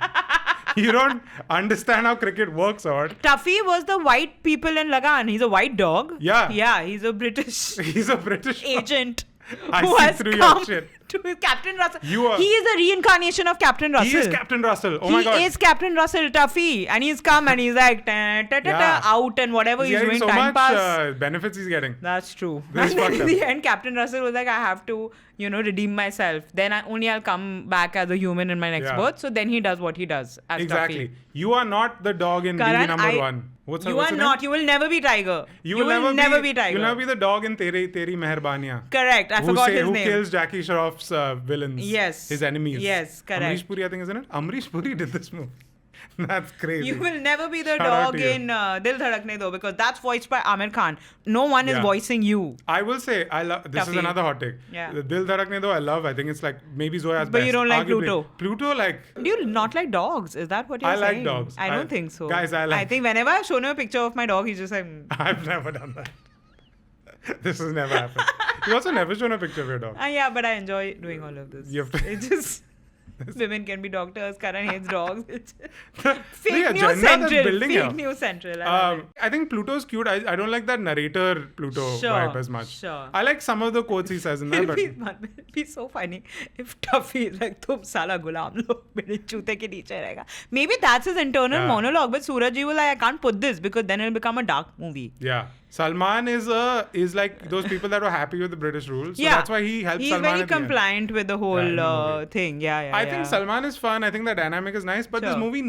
You don't understand how cricket works, or what? Tuffy was the white people in Lagan. He's a white dog. Yeah. Yeah, he's a British He's a British agent I who see has through your come shit. to Captain Russell. You are- He is a reincarnation of Captain Russell. He is Captain Russell. Oh my god. He is Captain Russell, Tuffy. And he's come and he's like, Yeah. out and whatever He's he's getting doing, so time much pass. benefits he's getting. That's true. This is And then fucked in up. the end, Captain Russell was like, I have to, redeem myself. Then I'll come back as a human in my next Yeah. birth. So then he does what he does as Exactly. Tuffy. You are not the dog in Karan, BB number 1. What's you what's are her not. name? You will never be Tiger. You will never be Tiger. You'll never be the dog in Teri Meherbaniyan. Correct. I forgot his who name. kills Jackie Shroff's villains. Yes. His enemies. Yes, correct. Amrish Puri, I think, isn't it? Amrish Puri did this movie. That's crazy. You will never be the Shout out dog to you. in Dil Dhadakne Do because that's voiced by Amir Khan. No one is Yeah. voicing you. I will say, I love. This is Tuffy. another hot take. Yeah. The Dil Dhadakne Do, I love. I think it's like maybe Zoya's But best. you don't like arguably. Pluto. Pluto, like. Do you not like dogs? Is that what you're I like saying? dogs. I don't think so. Guys, I like- I think whenever I've shown him a picture of my dog, he's just like... I've never done that. This has never happened. You also never shown a picture of your dog. Yeah, but I enjoy doing all of this. You have to- It's just... Women can be doctors. Karan hates dogs. It's The Fake agenda news that's central. building here. Fake news central. I love it. I think Pluto's cute. I don't like that narrator Pluto Sure, vibe as much. sure. I like some of the quotes he says in there, but It'll be so funny if Tuffy is like, "Tum sala gulam lo, mere chute ke niche rahega." Maybe that's his internal Yeah. monologue, but Suraj will like, I can't put this because then it'll become a dark movie. yeah. Salman is like those people that were happy with the British rules. So Yeah. that's why he helped He's Salman very at the end. compliant with the in the whole movie. thing. Yeah. I think Salman is fun. I think the dynamic is nice. But this Sure. movie,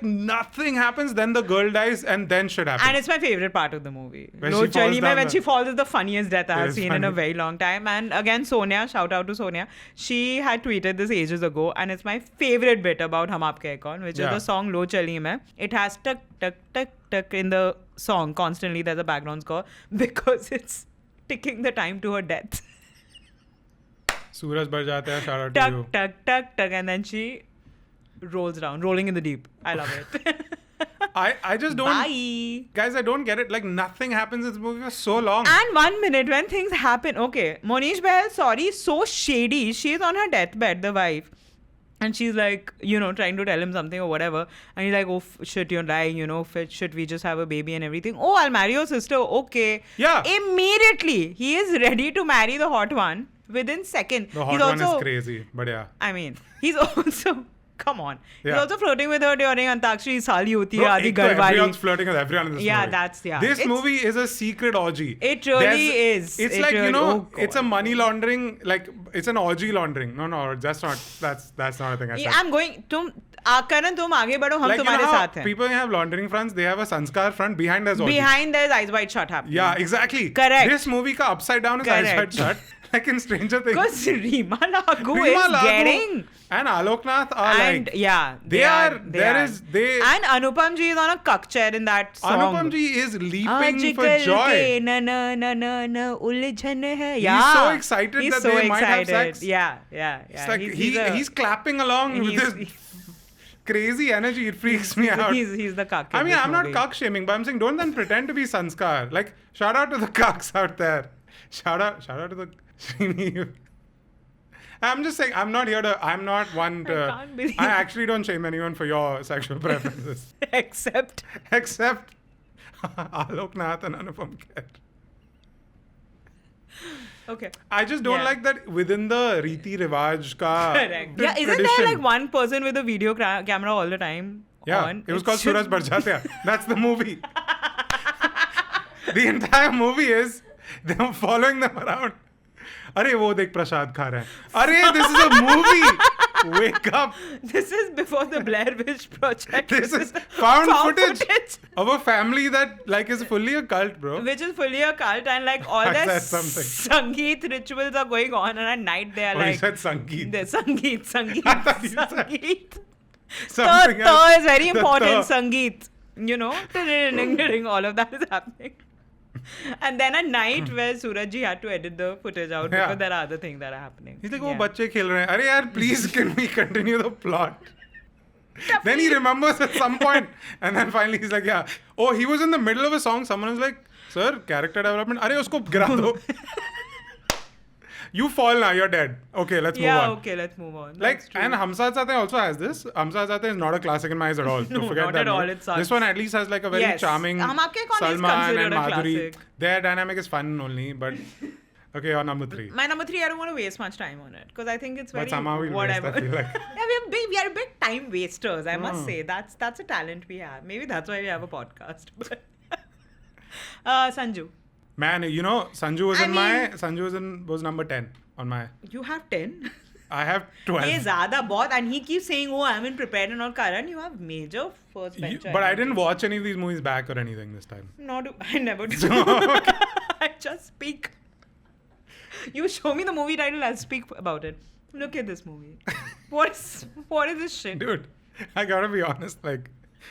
nothing happens. Then the girl dies and then shit happens. And it's my favorite part of the movie. When No she falls Chali down Mein, when the- she falls is the funniest death I It have is seen in a funny. very long time. And again, Sonia, shout out to Sonia. She had tweeted this ages ago, and it's my favorite bit about Hum Aapke Hain Kaun, which is Yeah. the song Lo Chali Mein. It has tuck, tuck, tuck, tuck in the song constantly. There's a background score because it's ticking the time to her death. Sooraj Barjatya, shout out to Tuck, you. tuck, tuck, tuck, and then she rolls down, rolling in the deep. I love it. I just don't. Bye. Guys, I don't get it. Like nothing happens in this movie for so long. And 1 minute when things happen, okay, Monish Bahal, sorry, so shady. She's on her deathbed, the wife. And she's like, trying to tell him something or whatever. And he's like, oh, shit, you're lying, should we just have a baby and everything? Oh, I'll marry your sister. Okay. Yeah. Immediately, he is ready to marry the hot one within seconds. The hot he's one also, is crazy, but yeah. I mean, he's also Come on. He's Yeah. also flirting with her during Antakshari Sali Hoti Bro, Hai, Aadhi ek to Garwali. everyone's flirting with everyone in this Yeah, movie. that's- yeah. This It's- movie is a secret orgy. It really is. It's It like, really- oh, it's a God. money laundering, like, it's an orgy laundering. No, that's not a thing I said. I'm going. Karan, tum aage badho, hum Like, tumhare how saath hain. people have laundering fronts, they have a sanskar front, behind there's orgy. Behind there's eyes wide shut happening. Yeah, exactly. Correct. This movie ka upside down is eyes wide Correct. shut. Like in Stranger Things. Because Reema Laghu Reema is Laghu getting. and Aloknath are And like... yeah, They are... And Anupam ji is on a cuck chair in that song. Anupam ji is leaping for Aajkal joy. ke na na na na na uljhan hai. Yeah. He's so excited He's that so they might have excited. sex. Yeah. It's like he's clapping along with this crazy energy. It freaks me out. He's the cuck. I in mean, this I'm not movie. cuck shaming, but I'm saying don't then pretend to be sanskar. Like, shout out to the cucks out there. Shout out to the Shreemi. I'm just saying, I'm not one to... can't believe I actually don't shame anyone for your sexual preferences. Except Aloknath and Anupam Kher. okay. I just don't Yeah. like that within the Riti Rivaj ka Correct. Yeah, isn't tradition. there like one person with a video camera all the time? Yeah, on? it was called should- Sooraj Barjatya. That's the movie. The entire movie is them following them around. अरे वो देख प्रसाद खा रहे हैं. अरे this is a movie. Wake up. This is before the Blair Witch Project. This is found footage of a family that like is fully a cult, bro. Which is fully a cult, and like all I their said something. Sangeet rituals are going on, and at night they are Oh, you like said Sangeet. the Sangeet. I thought you said Sangeet. something The else. is very The important. the. Sangeet. You know, all of that is happening. And then a night where Suraj ji had to edit the footage out Yeah. because there are other things that are happening. He's like, वो Yeah. बच्चे खेल रहे हैं. अरे यार, please can we continue the plot? Then he remembers at some point, and then finally he's like, yeah. Oh, he was in the middle of a song. Someone was like, sir, character development. अरे उसको गिरा दो. You fall now, you're dead. Okay, let's move on. Yeah, okay, let's move on. Like, That's true. and Hum Saath Saath Hain also has this. Hum Saath Saath Hain is not a classic in my eyes at all. No, to forget not that at all, note. it sucks. This one at least has like a very Yes. charming Hum Aapke Kaun is Salman considered and a Madhuri. classic. Their dynamic is fun only, but okay, your number 3. My number 3, I don't want to waste much time on it because I think it's very But somehow we'll whatever. waste, I feel like. Yeah, we are big time wasters. I must say that's a talent we have. Maybe that's why we have a podcast. But Sanju, Man, you know, Sanju was I in mean- my... Sanju was number 10 on my... you have 10. I have 12. Ye zyada bahut, and he keeps saying, "Oh, I'm in prepared and all." Karan, you have major first bench. But I didn't watch any of these movies back or anything this time. I never do. I just speak. You show me the movie title, I'll speak about it. Look at this movie. What is this shit? Dude, I gotta be honest, like...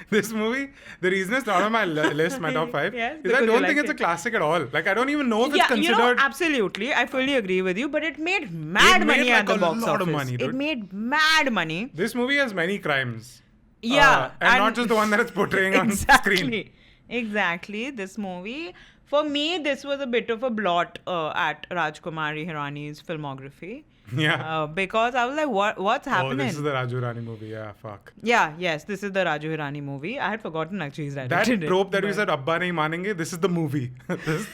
This movie, the reason it's not on my list, my top 5, Yes, is because I you don't like think it's a it. classic at all. Like, I don't even know if it's Yeah, considered... absolutely. I fully agree with you, but it made mad money like at the a box lot of office. money, It dude. made mad money. This movie has many crimes. Yeah. And not just the one that it's portraying on screen. Exactly. This movie. For me, this was a bit of a blot at Rajkumar Hirani's filmography. Yeah. Because I was like, what's Oh, happening? this is the Raju Rani movie. Yeah, fuck. Yes, this is the Raju Hirani movie. I had forgotten actually he's That directed it, trope that we but- said, Abba nahi manenge, this is the movie. This,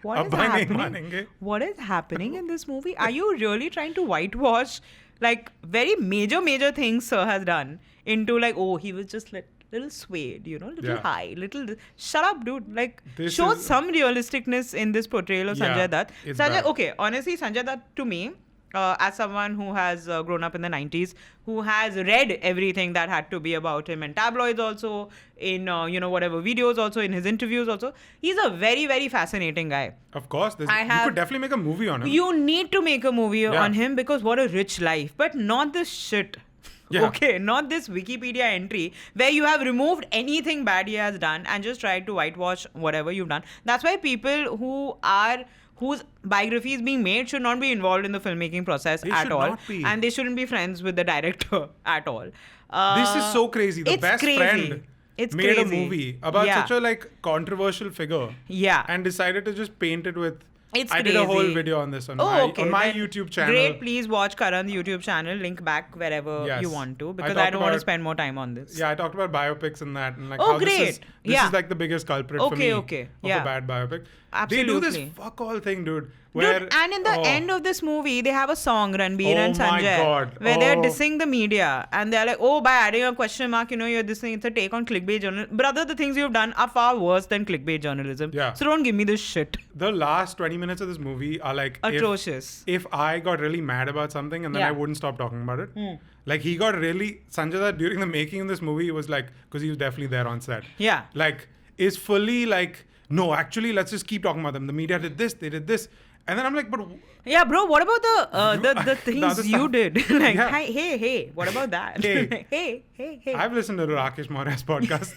What is Abba nahi happening? manenge. What is happening in this movie? Are you really trying to whitewash like very major things Sir has done into like, oh, he was just little swayed, little Yeah. high, little... Shut up, dude. Like, This show is- some realisticness in this portrayal of Yeah, Sanjay Dutt. it's Sanjay, bad. okay, honestly, Sanjay Dutt to me, as someone who has grown up in the 90s, who has read everything that had to be about him in tabloids also, in, whatever videos also, in his interviews also, he's a very, very fascinating guy. Of course, you have- could definitely make a movie on him. You need to make a movie Yeah. on him because what a rich life, but not this shit. Yeah. Okay, not this Wikipedia entry where you have removed anything bad he has done and just tried to whitewash whatever you've done. That's why people whose biography is being made should not be involved in the filmmaking process They at should all, not be. and they shouldn't be friends with the director at all. This is so crazy. The it's best crazy. friend It's made crazy. a movie about Yeah. such a controversial figure. Yeah. And decided to just paint it with... It's I did a whole crazy. video on this on Okay, my then YouTube channel. Great, please watch Karan's YouTube channel. Link back wherever Yes. you want to because talked I don't want to about- spend more time on this. Yeah, I talked about biopics and that, and like Oh, how great. this Yeah. is like the biggest culprit for me Okay. of Yeah. a bad biopic. They do Absolutely. this fuck all thing, dude, Where, Dude, and in the end of this movie, they have a song, Ranbir Oh and my Sanjay, God. where they're Oh. dissing the media. And they're like, oh, by adding a question mark, you're dissing. It's a take on clickbait journalism. Brother, the things you've done are far worse than clickbait journalism. Yeah. So don't give me this shit. the last 20 minutes of this movie are like Atrocious. If I got really mad about something and then Yeah. I wouldn't stop talking about it. Like he got really Sanjay Dutt during the making of this movie was like, because he was definitely there on set. Yeah. Like is fully like, no, actually let's just keep talking about them. The media did this, they did this. And then I'm like, but Yeah, bro, what about the things other you stuff. did? Like, Yeah. hey, what about that? Hey. hey. I've listened to Rakesh Maurya's podcast.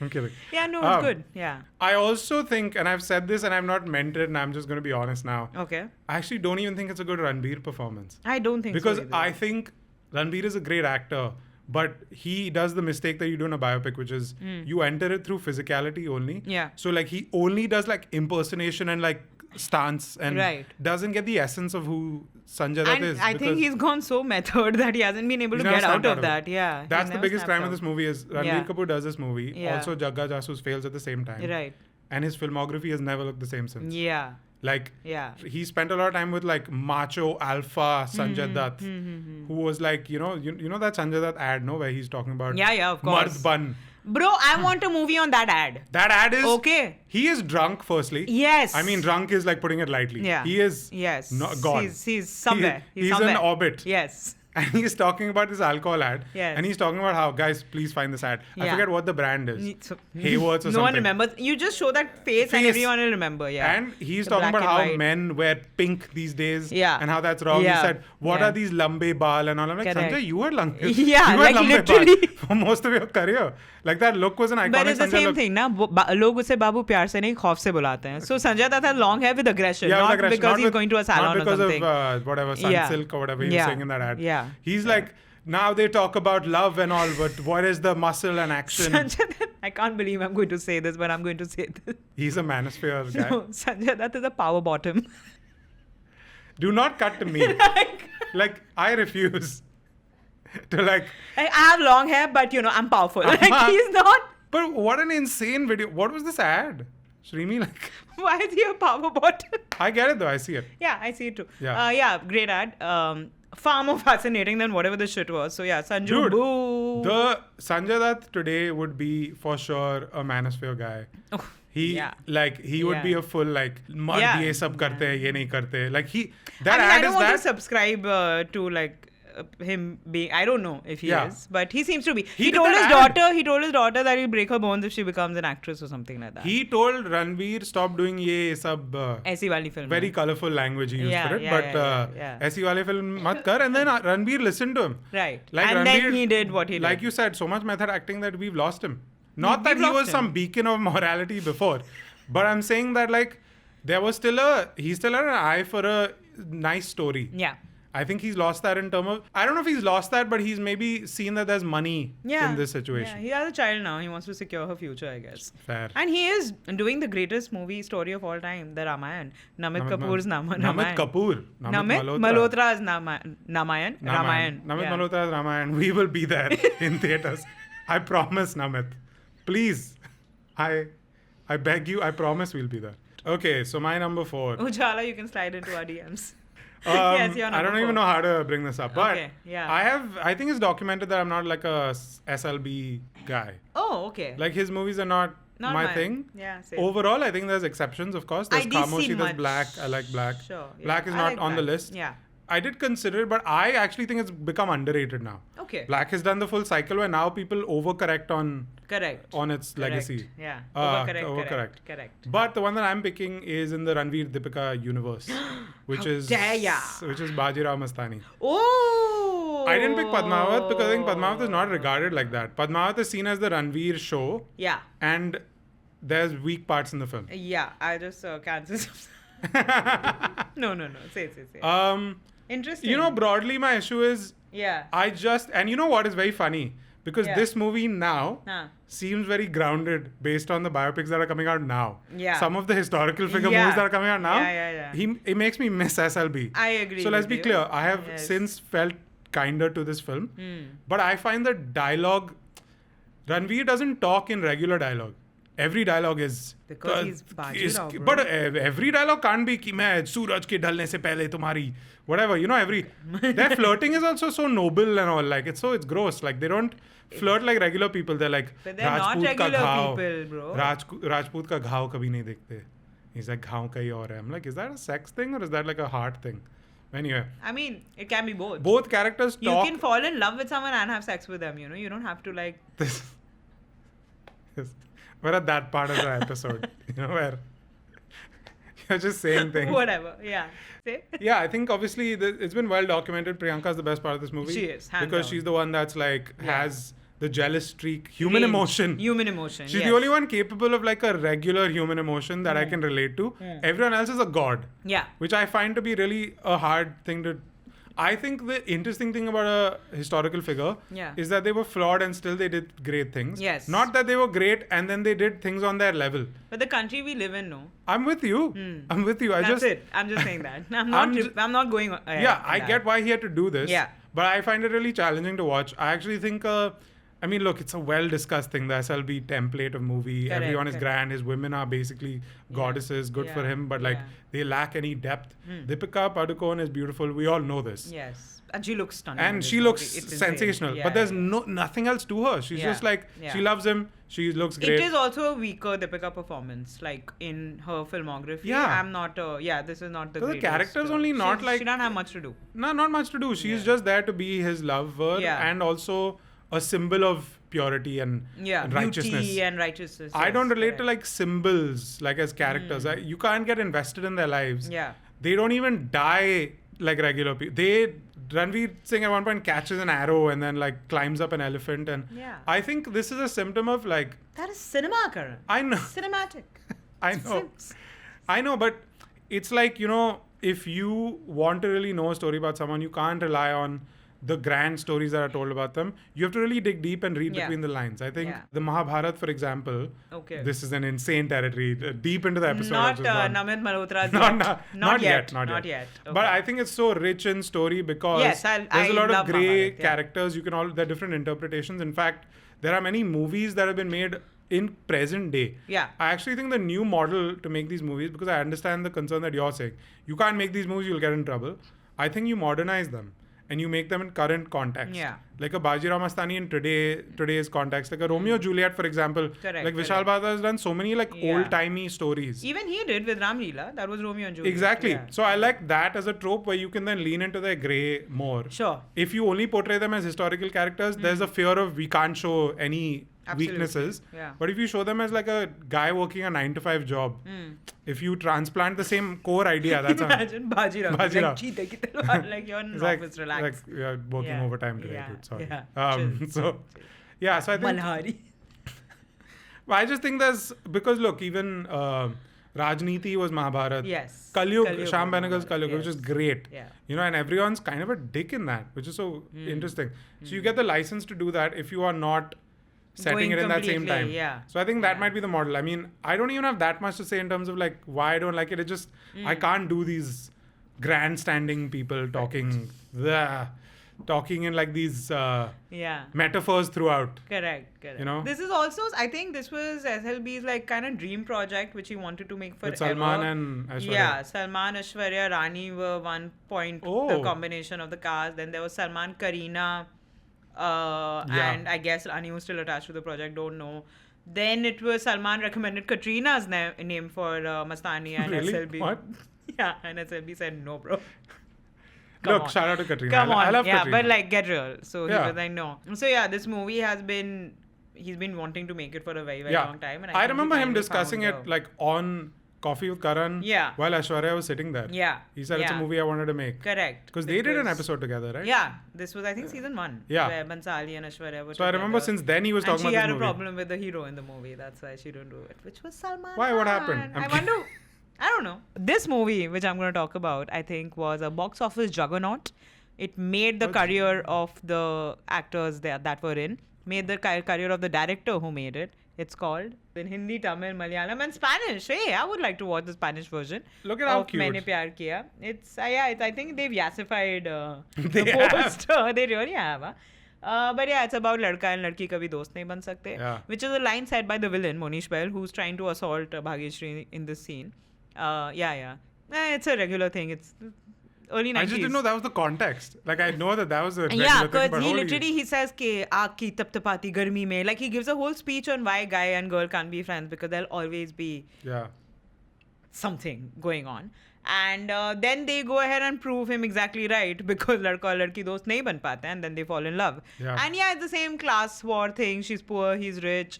I'm kidding. Yeah, no, it's good. Yeah. I also think, and I've said this and I've not meant it, and I'm just going to be honest now. Okay. I actually don't even think it's a good Ranbir performance. I don't think Because so. either. I think Ranbir is a great actor, but he does the mistake that you do in a biopic, which is you enter it through physicality only. Yeah. So like he only does like impersonation and like stance and Right. doesn't get the essence of who Sanjay Dutt And is. I think because he's gone so method that he hasn't been able he's to never get out snapped of it. that. Yeah. he That's the never biggest crime snapped of this out. movie is Ranbir Yeah. Kapoor does this movie. Yeah. Also Jagga Jasoos fails at the same time. Right. And his filmography has never looked the same since. Yeah. Like Yeah. he spent a lot of time with like macho alpha Sanjay Dutt, who was like, you know that Sanjay Dutt ad, no, where he's talking about Yeah, of course. Mard Ban. Bro, I want a movie on that ad. That ad is Okay. He is drunk, firstly. Yes. I mean, drunk is like putting it lightly. Yeah. He is Yes. not gone. He's somewhere. He's somewhere. in orbit. Yes. And he's talking about this alcohol ad. Yes. And he's talking about how, guys, please find this ad. I Yeah. forget what the brand is. So- Hayworth's or no something. one remembers. You just show that face and Face. everyone will remember. Yeah. And he's The talking black about how and white. men wear pink these days. Yeah. And how that's wrong. Yeah. He said, what Yeah. are these lambe baal and all? I'm like, Correct. Sanjay, you were lambe. Yeah, you were like lambe literally. baal for most of your career. Like that look was an iconic But it's the Sanjay same look. thing, na? लोग उसे बाबू प्यार से नहीं खौफ से बुलाते हैं. So Sanjay Dutt had long hair with aggression, Yeah, with not aggression, because not he's with- going to a salon not or because something. of whatever Sunsilk or whatever he was Yeah. saying in that ad. Yeah. He's like, now they talk about love and all, but what is the muscle and action? Sanjay Dutt, I can't believe I'm going to say this, but I'm going to say this. He's a manosphere guy. No, Sanjay Dutt is a power bottom. Do not cut to me. Like I refuse to like. I have long hair, but I'm powerful. Like he's not. But what an insane video! What was this ad? Shreemi, like, Why is he a power bottom? I get it though. I see it. Yeah, I see it too. Yeah. Great ad. Far more fascinating than whatever the shit was. So yeah, Sanju, Dude, boo. the Sanjay Dutt today would be for sure a manosphere guy. Oh, He yeah. like he would be Yeah. a full like मर्द Yeah. ये सब करते हैं ये नहीं करते. Like he I that mean, ad I don't is want that. to subscribe to like him being. I don't know if he Yeah. is, but he seems to be. He He did told that his ad. daughter. He told his daughter that he'll break her bones if she becomes an actress or something like that. He told Ranveer stop doing ये सब ऐसी वाली film. very colorful language he used Yeah, for it, yeah, but yeah. ऐसी वाले film मत कर. And then Ranveer listened to him. Right. Like and Ranveer, then he did what he did. Like you said, so much method acting that we've lost him. Not that We've he was lost some him. beacon of morality before, but I'm saying that like there was he still had an eye for a nice story. Yeah. I think he's lost that in terms of, I don't know if he's lost that, but he's maybe seen that there's money Yeah. in this situation. Yeah. He has a child now. He wants to secure her future, I guess. Fair. And he is doing the greatest movie story of all time, the Ramayan. Namit Kapoor's Ramayan. Namit Kapoor. Namit Malhotra's Ramayan. Namit Yeah. Malhotra's Ramayan. We will be there in theaters. I promise, Namit. Please. I beg you. I promise we'll be there. Okay, so my number 4. Ujala, you can slide into our DMs. Yes, you're I number don't even 4. know how to bring this up, but Okay, yeah. I think it's documented that I'm not like a SLB guy. Oh, okay. Like his movies are not Not my mine. thing. Yeah, same. Overall, I think there's exceptions, of course. There's I did see Khamoshi, there's much. Black. I like Black. Sure. Yeah. Black is I not like on the Black. list. Yeah. I did consider it, but I actually think it's become underrated now. Okay. Black has done the full cycle where now people overcorrect on Correct. its Correct. legacy. Yeah. Overcorrect. Correct. But the one that I'm picking is in the Ranveer Deepika universe, which How is dare ya. which is Bajirao Mastani. Oh. I didn't pick Padmavat because I think Padmavat is not regarded like that. Padmavat is seen as the Ranveer show, Yeah. and there's weak parts in the film. Yeah. I just cancelled. No. Say. Interesting. You know, broadly, my issue is Yeah. and you know what is very funny? Because Yeah. this movie now Huh. seems very grounded based on the biopics that are coming out now. Yeah. Some of the historical figure Yeah. movies that are coming out now. Yeah. It makes me miss SLB. I agree So let's with be you. clear. I have Yes. since felt kinder to this film. But I find the dialogue, Ranveer doesn't talk in regular dialogue. every dialogue is Because he's Bajirao, bro. but every dialogue can't be कि मैं सूरज के ढलने से पहले तुम्हारी whatever, you know, every their flirting is also so noble and all, like it's gross, like they don't flirt like regular people. They're like But they're not Rajput का regular घाव people, bro. Rajput का घाव कभी नहीं देखते. He's like घाव कहीं और है. I'm like, is that a sex thing or is that like a heart thing? Anyway, I mean, it can be both. both characters You talk. can fall in love with someone and have sex with them, you know. You don't have to like. This, we're at that part of the episode, you know, where you're just saying things. Whatever. Yeah. Say. Yeah, I think obviously it's been well documented. Priyanka's the best part of this movie. She is, hands because down. she's the one that's like Yeah. has the jealous streak, human Range. emotion. Human emotion. She's yes. the only one capable of like a regular human emotion that I can relate to. Everyone else is a god, Yeah. which I find to be really a hard thing to. I think the interesting thing about a historical figure Yeah. is that they were flawed and still they did great things. Yes. Not that they were great and then they did things on their level. But the country we live in, no. I'm with you. I'm with you. That's it. I'm just saying that. I'm not going. Yeah, I get why he had to do this. Yeah. But I find it really challenging to watch. I actually think, I mean, look, it's a well discussed thing. The SLB template of movie. Correct, Everyone is correct. grand. His women are basically goddesses. Good for Yeah, him. But like, yeah. they lack any depth. Deepika Padukone is beautiful. We all know this. Yes. And she looks stunning. in And this she movie. looks It's insane. sensational. Yeah, But there's yeah. nothing else to her. She's Yeah, just like, yeah. she loves him. She looks great. It is also a weaker Deepika performance, like in her filmography. Yeah. I'm not. This is not the. But the greatest, character's only not she like- She don't have much to do. No, not much to do. She's just there to be his lover Yeah. and also a symbol of purity and, Yeah. and righteousness. Beauty and righteousness. I yes, don't relate to correct. like symbols, like as characters. You can't get invested in their lives. Yeah. They don't even die like regular people. Ranveer Singh at one point catches an arrow and then like climbs up an elephant. And Yeah. I think this is a symptom of like, That is cinema, Karan. I know. Cinematic. I know. I know, but it's like, you know, if you want to really know a story about someone, you can't rely on the grand stories that are told about them. You have to really dig deep and read Yeah. between the lines. I think Yeah. the Mahabharata, for example, Okay. this is an insane territory, deep into the episode. Not I've just gone. Namit Malhotra's Not yet. yet. Not yet. But Okay. I think it's so rich in story because Yes, there's I a lot love of grey Mahabharata, yeah. characters. You can there are different interpretations. In fact, there are many movies that have been made in present day. Yeah. I actually think the new model to make these movies, because I understand the concern that you're saying, you can't make these movies, you'll get in trouble. I think you modernize them and you make them in current context. Yeah. Like a Bajirao Mastani in today's context. Like a Romeo Juliet, for example. Correct, Like Vishal correct. Bhatta has done so many like Yeah. old-timey stories. Even he did with Ram Leela. That was Romeo and Juliet. Exactly. Yeah. So I like that as a trope where you can then lean into their grey more. Sure. If you only portray them as historical characters, there's a fear of we can't show any Absolutely. weaknesses. Yeah. But if you show them as like a guy working a 9 to 5 job, if you transplant the same core idea, that's Imagine Bajirao. Bajirao. Like, "Jeete ki talwar," like you're in it's office, relax. like we are working Yeah. overtime today, Yeah. dude. Sorry. Yeah. Chill. So yeah, so I think Malhari. but I just think there's because look, even Rajniti was Mahabharata. Yes. Kalyug, Kalyug Sham was Benegal's Mahabharata, Kalyug, which is yes. great. Yeah. You know, and everyone's kind of a dick in that, which is so interesting. So you get the license to do that if you are not setting Going it in that same completely, time. yeah. So I think that might be the model. I mean, I don't even have that much to say in terms of like why I don't like it. It just I can't do these grandstanding people talking in like these Yeah. metaphors throughout. Correct. You know? This is also, I think this was SLB's like kind of dream project which he wanted to make forever. With Salman and Aishwarya. Yeah, Salman, Aishwarya, Rani were one point, the Oh. combination of the cast. Then there was Salman, Kareena, and I guess Rani was still attached to the project, don't know. Then it was Salman recommended Katrina's name for Mastani and Really? SLB. What? Yeah, and SLB said no, bro. Look, on. shout out to Katrina. Come on, I love yeah, Katrina. but like get real. So Yeah. he was like, no. So yeah, this movie he's been wanting to make it for a very, very long time. And I think he remember him finally discussing found it the- like on Coffee with Karan Yeah. while Aishwarya was sitting there. Yeah. He said it's a yeah. movie I wanted to make. Correct. Because they did an episode together, right? Yeah, this was I think season 1. Yeah. Where Bhansali and Aishwarya were So I remember together. since then he was and talking she about had this a movie. problem with the hero in the movie. That's why she didn't do it. Which was Salman. Why? What Khan. happened? I wonder. I don't know. This movie, which I'm going to talk about, I think was a box office juggernaut. It made the career of the actors that were in. Made the career of the director who made it. It's called in Hindi, Tamil, Malayalam, and Spanish. Hey, I would like to watch the Spanish version. Look at how of cute. Maine Pyar Kiya. It's I think they've yassified They the have. poster. They really have. But yeah, it's about ladka and ladki kabhi dost nahi ban sakte. Yeah. Which is a line said by the villain, Monish Bail, who's trying to assault Bhagyashree in this scene. Yeah. It's a regular thing. It's early 90s. I just didn't know that was the context. Like, I know that was a regular Yeah, thing, because but he holy- literally, he says कि आग की तपतपाती गर्मी में, like he gives a whole speech on why guy and girl can't be friends because there'll always be Yeah. something going on. And then they go ahead and prove him exactly right because ladka और ladki dost nahi ban pate and then they fall in love. Yeah. And yeah, it's the same class war thing. She's poor, he's rich.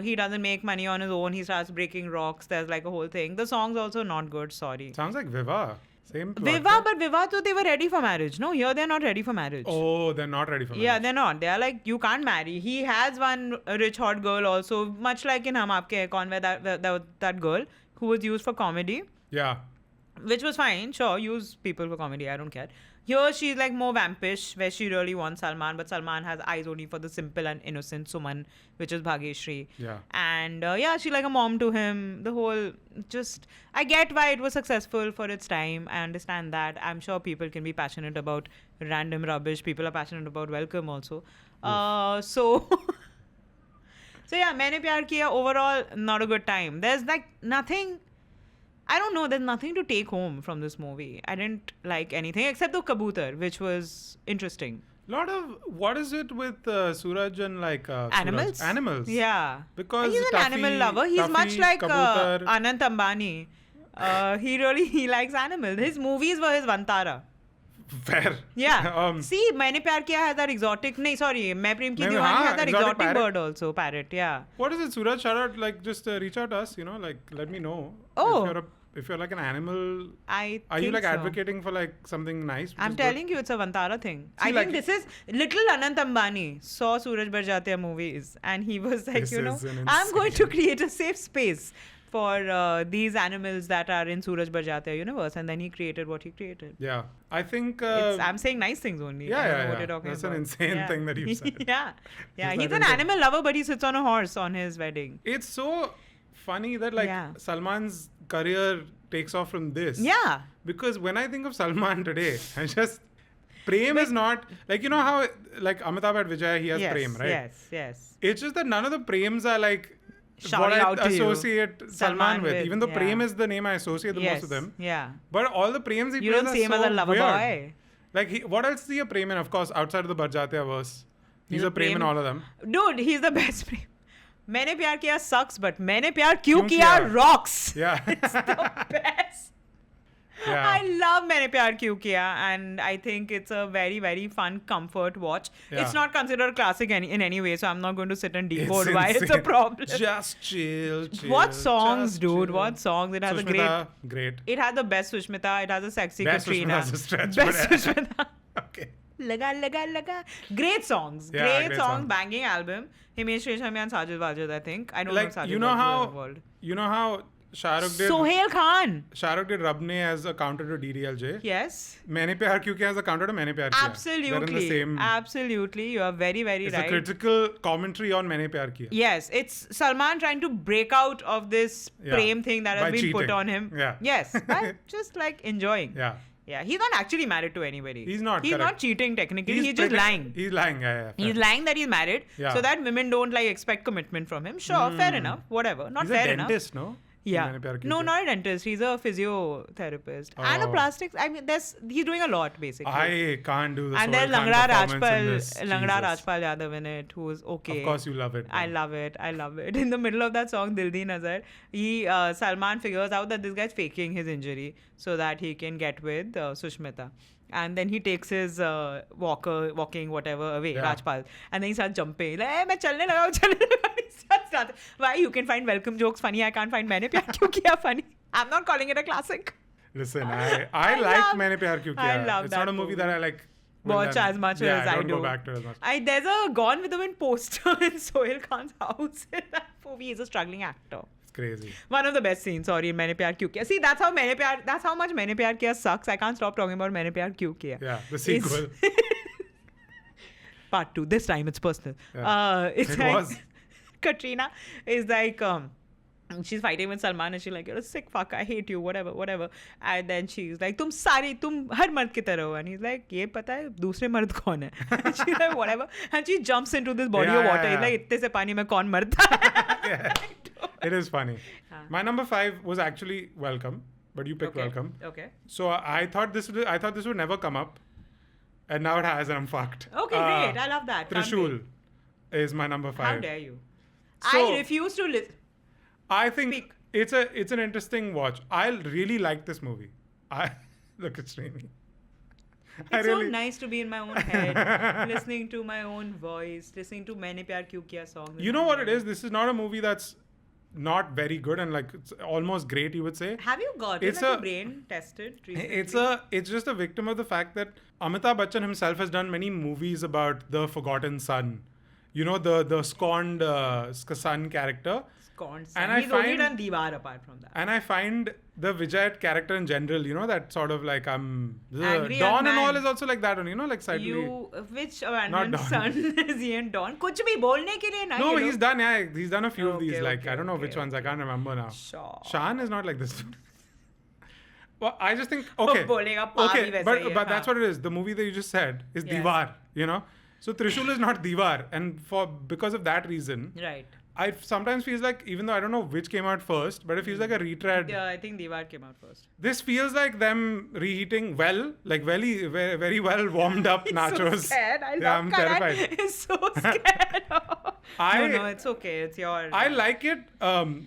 He doesn't make money on his own. He starts breaking rocks. There's like a whole thing. The song's also not good. Sorry. Sounds like Viva. Same plot. Viva, but Viva, too, they were ready for marriage. No, here they're not ready for marriage. Oh, they're not ready for Yeah, marriage. they're not. They're like, you can't marry. He has one rich hot girl also, much like in Hum Aapke Hai Kaun, where that girl who was used for comedy, Yeah. which was fine. Sure, use people for comedy. I don't care. Here she's like more vampish, where she really wants Salman, but Salman has eyes only for the simple and innocent Suman, which is Bhagyashree. Yeah. And yeah, she's like a mom to him. The whole I get why it was successful for its time. I understand that. I'm sure people can be passionate about random rubbish. People are passionate about Welcome also. So yeah, Maine Pyar Kiya, overall, not a good time. There's like nothing. I don't know. There's nothing to take home from this movie. I didn't like anything except the kabutar, which was interesting. Lot of what is it with Sooraj and like Animals? Sooraj? Animals. Yeah. Because he's an Tuffy- animal lover. He's Tuffy, much like kabutar. Anant Ambani. He likes animals. His movies were his Vantara. Fair. Yeah. See, Maine Pyar Kiya has that exotic. No, sorry, Main Prem Ki Diwani has that exotic parrot. bird also. Parrot. Yeah. What is it, Sooraj? Shout out, like, just reach out to us, like, let me know. Oh. If you're like an animal, are you think like so. advocating for like something nice? I'm telling you, it's a Vantara thing. See, I like- think this is little Anant Ambani saw Sooraj Barjatya movies and he was like, This is an I'm going insane- to create a safe space for these animals that are in Sooraj Barjatya universe, and then he created what he created. Yeah. I think... I'm saying nice things only. I don't know what you're talking That's about. an insane thing that you said. Yeah. Just He's that an insane. animal lover, but he sits on a horse on his wedding. It's so funny that like Yeah. Salman's career takes off from this. Yeah. Because when I think of Salman today, I just... Prem is not... Like, you know how like Amitabh at Vijay, he has Yes, Prem, right? Yes. It's just that none of the Prems are like... Shouting what out I to you. associate Salman Salman with. with, Even though yeah. Prem is the name I associate the most Yes. with him. Yeah. But all the Prems he You plays don't are see him so as a lover weird. boy. Like, what else is he a Prem in? Of course, outside of the Barjatya verse. He's a Prem in all of them. Dude, he's the best Prem. Maine Pyar Kiya sucks, but Maine Pyar Kyun Kyun Kiya Kiya? rocks. Yeah. It's the best. Yeah. I love Maine Pyar Kyun Kiya, and I think it's a very, very fun comfort watch. Yeah. It's not considered classic in any way, so I'm not going to sit and decode It's why it's a insane. problem. Just chill. What songs, just dude? chill. What songs? It has a Sushmita, great. It has the best Sushmita. It has a sexy Best Katrina. Sushmita's a stretch, Best but- Sushmita. Okay. Laga. Great songs. Yeah, great great songs. songs. Banging album. Himesh Reshamiya and Sajid Wajid, I think. I don't Like, know if Sajid you know Wajid how... is involved. You know how Shah Rukh did... Sohail Khan. Shah Rukh did Rabne as a counter to DDLJ. Yes. Maine Pyar Kyun Kiya as a counter to Maine Pyar Kiya. Absolutely. They're in the same... Absolutely. You are very, very It's right. a critical commentary on Maine Pyar Kiya. Yes, it's Salman trying to break out of this Yeah. Prem thing that has By been put cheating. on him. Yeah. Yes, by just like enjoying. Yeah. Yeah, he's not actually married to anybody. He's not, He's correct. not cheating technically. He's just pretend- lying. He's lying, yeah. He's fair. lying that he's married, Yeah. so that women don't like expect commitment from him. Sure, fair enough. Whatever, not He's fair a enough. dentist, no? Yeah. Maine Pyar Kyun No, Kiya. not a dentist. He's a physiotherapist and a Oh. plastics. I mean, he's doing a lot basically. I can't do the and Sohail there's Khan Langra performance in this. Langra Jesus. Rajpal Yadav in it, who's okay. Of course you love it. I love it. In the middle of that song, Dil Di Nazar, Salman figures out that this guy's faking his injury so that he can get with Sushmita. And then he takes his walking whatever away, Yeah. Rajpal. And then he starts jumping. Like, hey, मैं चलने लगा हूँ." He starts dancing. Why? You can find welcome jokes funny. I can't find Maine Pyar Kyun Kiya funny. I'm not calling it a classic. Listen, I like love- Maine Pyar Kyun Kiya. I love It's that not a movie that I like. Watch as much as I don't do. go back to it as much. There's a Gone with the Wind poster in Sohail Khan's house in that movie. He's a struggling actor. It's crazy. One of the best scenes, sorry, in Maine Pyar Kyun Kiya. See, that's how much Maine Pyar Kiya sucks. I can't stop talking about Maine Pyar Kyun Kiya. Yeah, the sequel. Part 2. This time it's personal. Yeah. It's It like was. Katrina is like she's fighting with Salman and she's like, you're a sick fuck, I hate you, whatever. And then she's like, तुम हर मर्द की तरह हो. And he's like, ये पता है दूसरे मर्द कौन है? And she's like, whatever. And she jumps into this body of water. He's like, इतने से पानी में कौन मरता है? It is funny. My number 5 was actually Welcome, but you picked Welcome. Okay. So I thought this would never come up, and now it has, and I'm fucked. Okay, great. I love that. Can't Trishul is my number 5. How dare you? So- I refuse to listen. I think Speak. it's an interesting watch. I really like this movie. I look at Shreemi. It's so nice to be in my own head, listening to my own voice, listening to Maine Pyar Kiya song. You know what it is? This is not a movie that's not very good and like it's almost great, you would say. Have you gotten It's a a- brain tested recently? It's just a victim of the fact that Amitabh Bachchan himself has done many movies about the forgotten son. You know, the scorned son character. Scorned And son. I He's only find- done Diwar apart from that. And I find the Vijay character in general, you know, that sort of like the Angry Dawn young and all man. is also like that one, you know, like slightly. Which abandoned Dawn. son is he in Dawn? कुछ भी बोलने के लिए ना No, ये he's लोग. he's done a few of these. Okay, Like, okay, I don't know okay, which ones, I can't remember now. Sure. Shan is not like this. Well, I just think, okay. बोलेगा पापी Okay, वैसा ही है, but that's हाँ. what it is. The movie that you just said is Yes. Diwar, you know? So Trishul is not Diwar. And because of that reason, Right. I sometimes feels like, even though I don't know which came out first, but it feels like a retread. Yeah, I think Diwar came out first. This feels like them reheating like very, very, very well warmed up nachos. So scared. I Yeah, love I'm Karan. terrified. He's so scared. No, it's okay. It's your. I like it.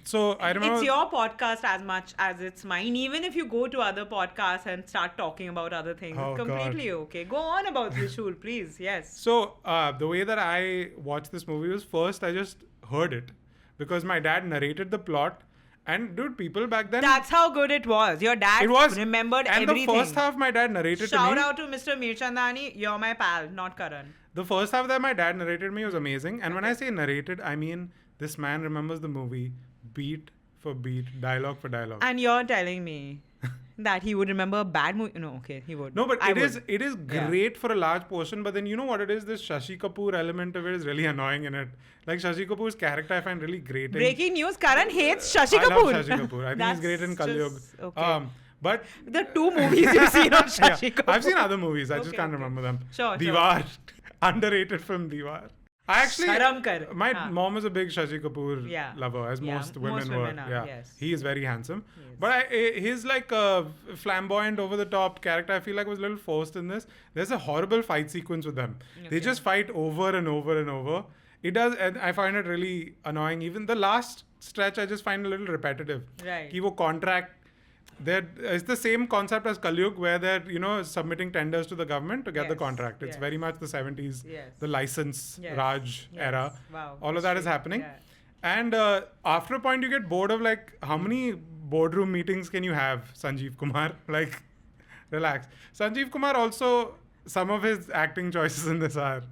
So I remember. It's your podcast as much as it's mine. Even if you go to other podcasts and start talking about other things, Oh, it's completely okay. Go on about Trishul, please. Yes. So the way that I watched this movie was first I just heard it because my dad narrated the plot, and dude, people back then. That's how good it was. Your dad it was remembered and everything. the first half my dad narrated to Shout me. out to Mr. Mirchandani. You're my pal, not Karan. The first half that my dad narrated me was amazing, and when I say narrated, I mean this man remembers the movie beat for beat, dialogue for dialogue. And you're telling me that he would remember a bad movie? No, okay, he would. No, but I it is would. great for a large portion. But then you know what it is? This Shashi Kapoor element of it is really annoying in it. Like Shashi Kapoor's character, I find really great. Breaking news: Karan hates Shashi I Kapoor. love Shashi Kapoor. I think he's great in That's Kalyug. just- Okay. But The 2 movies you've seen on Shashi Kapoor. I've seen other movies. I just Okay, can't okay. remember them. Sure, Diwar, underrated film Diwar. I actually, Sharam kar. my Haan. mom is a big Shashi Kapoor Yeah. lover, as Yeah, most women were. women are, Yeah, yes. he is very handsome. Yes. But his like flamboyant, over the top character, I feel like was a little forced in this. There's a horrible fight sequence with them. They just fight over and over and over. It does, and I find it really annoying. Even the last stretch, I just find a little repetitive. Right. Ki wo contract. It's the same concept as Kalyug, where they're submitting tenders to the government to get the Yes, contract. It's yes. very much the 70s, Yes. the license Yes, Raj yes. era. Wow, All of that is history, happening. yeah. And after a point, you get bored of like, how many boardroom meetings can you have, Sanjeev Kumar? Like, relax. Sanjeev Kumar also, some of his acting choices in this are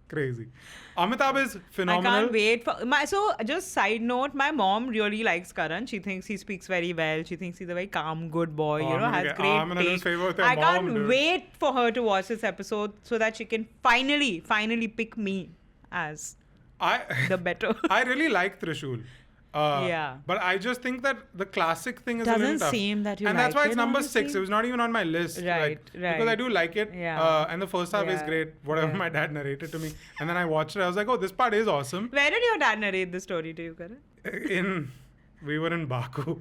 crazy. Amitabh is phenomenal. I can't wait for so just side note, my mom really likes Karan. She thinks he speaks very well. She thinks he's a very calm, good boy, Oh, I'm gonna has get- great I'm gonna lose taste. favor with your I mom, can't dude. wait for her to watch this episode so that she can finally pick me as the better. I really like Trishul. Yeah. But I just think that the classic thing is a little Doesn't tough. seem that you and that's like why it's it, number honestly. 6. It was not even on my list. Right, Because I do like it. Yeah. And the first half is Yeah, great. Whatever yeah. my dad narrated to me. And then I watched it. I was like, oh, this part is awesome. Where did your dad narrate the story to you, Karan? We were in Baku.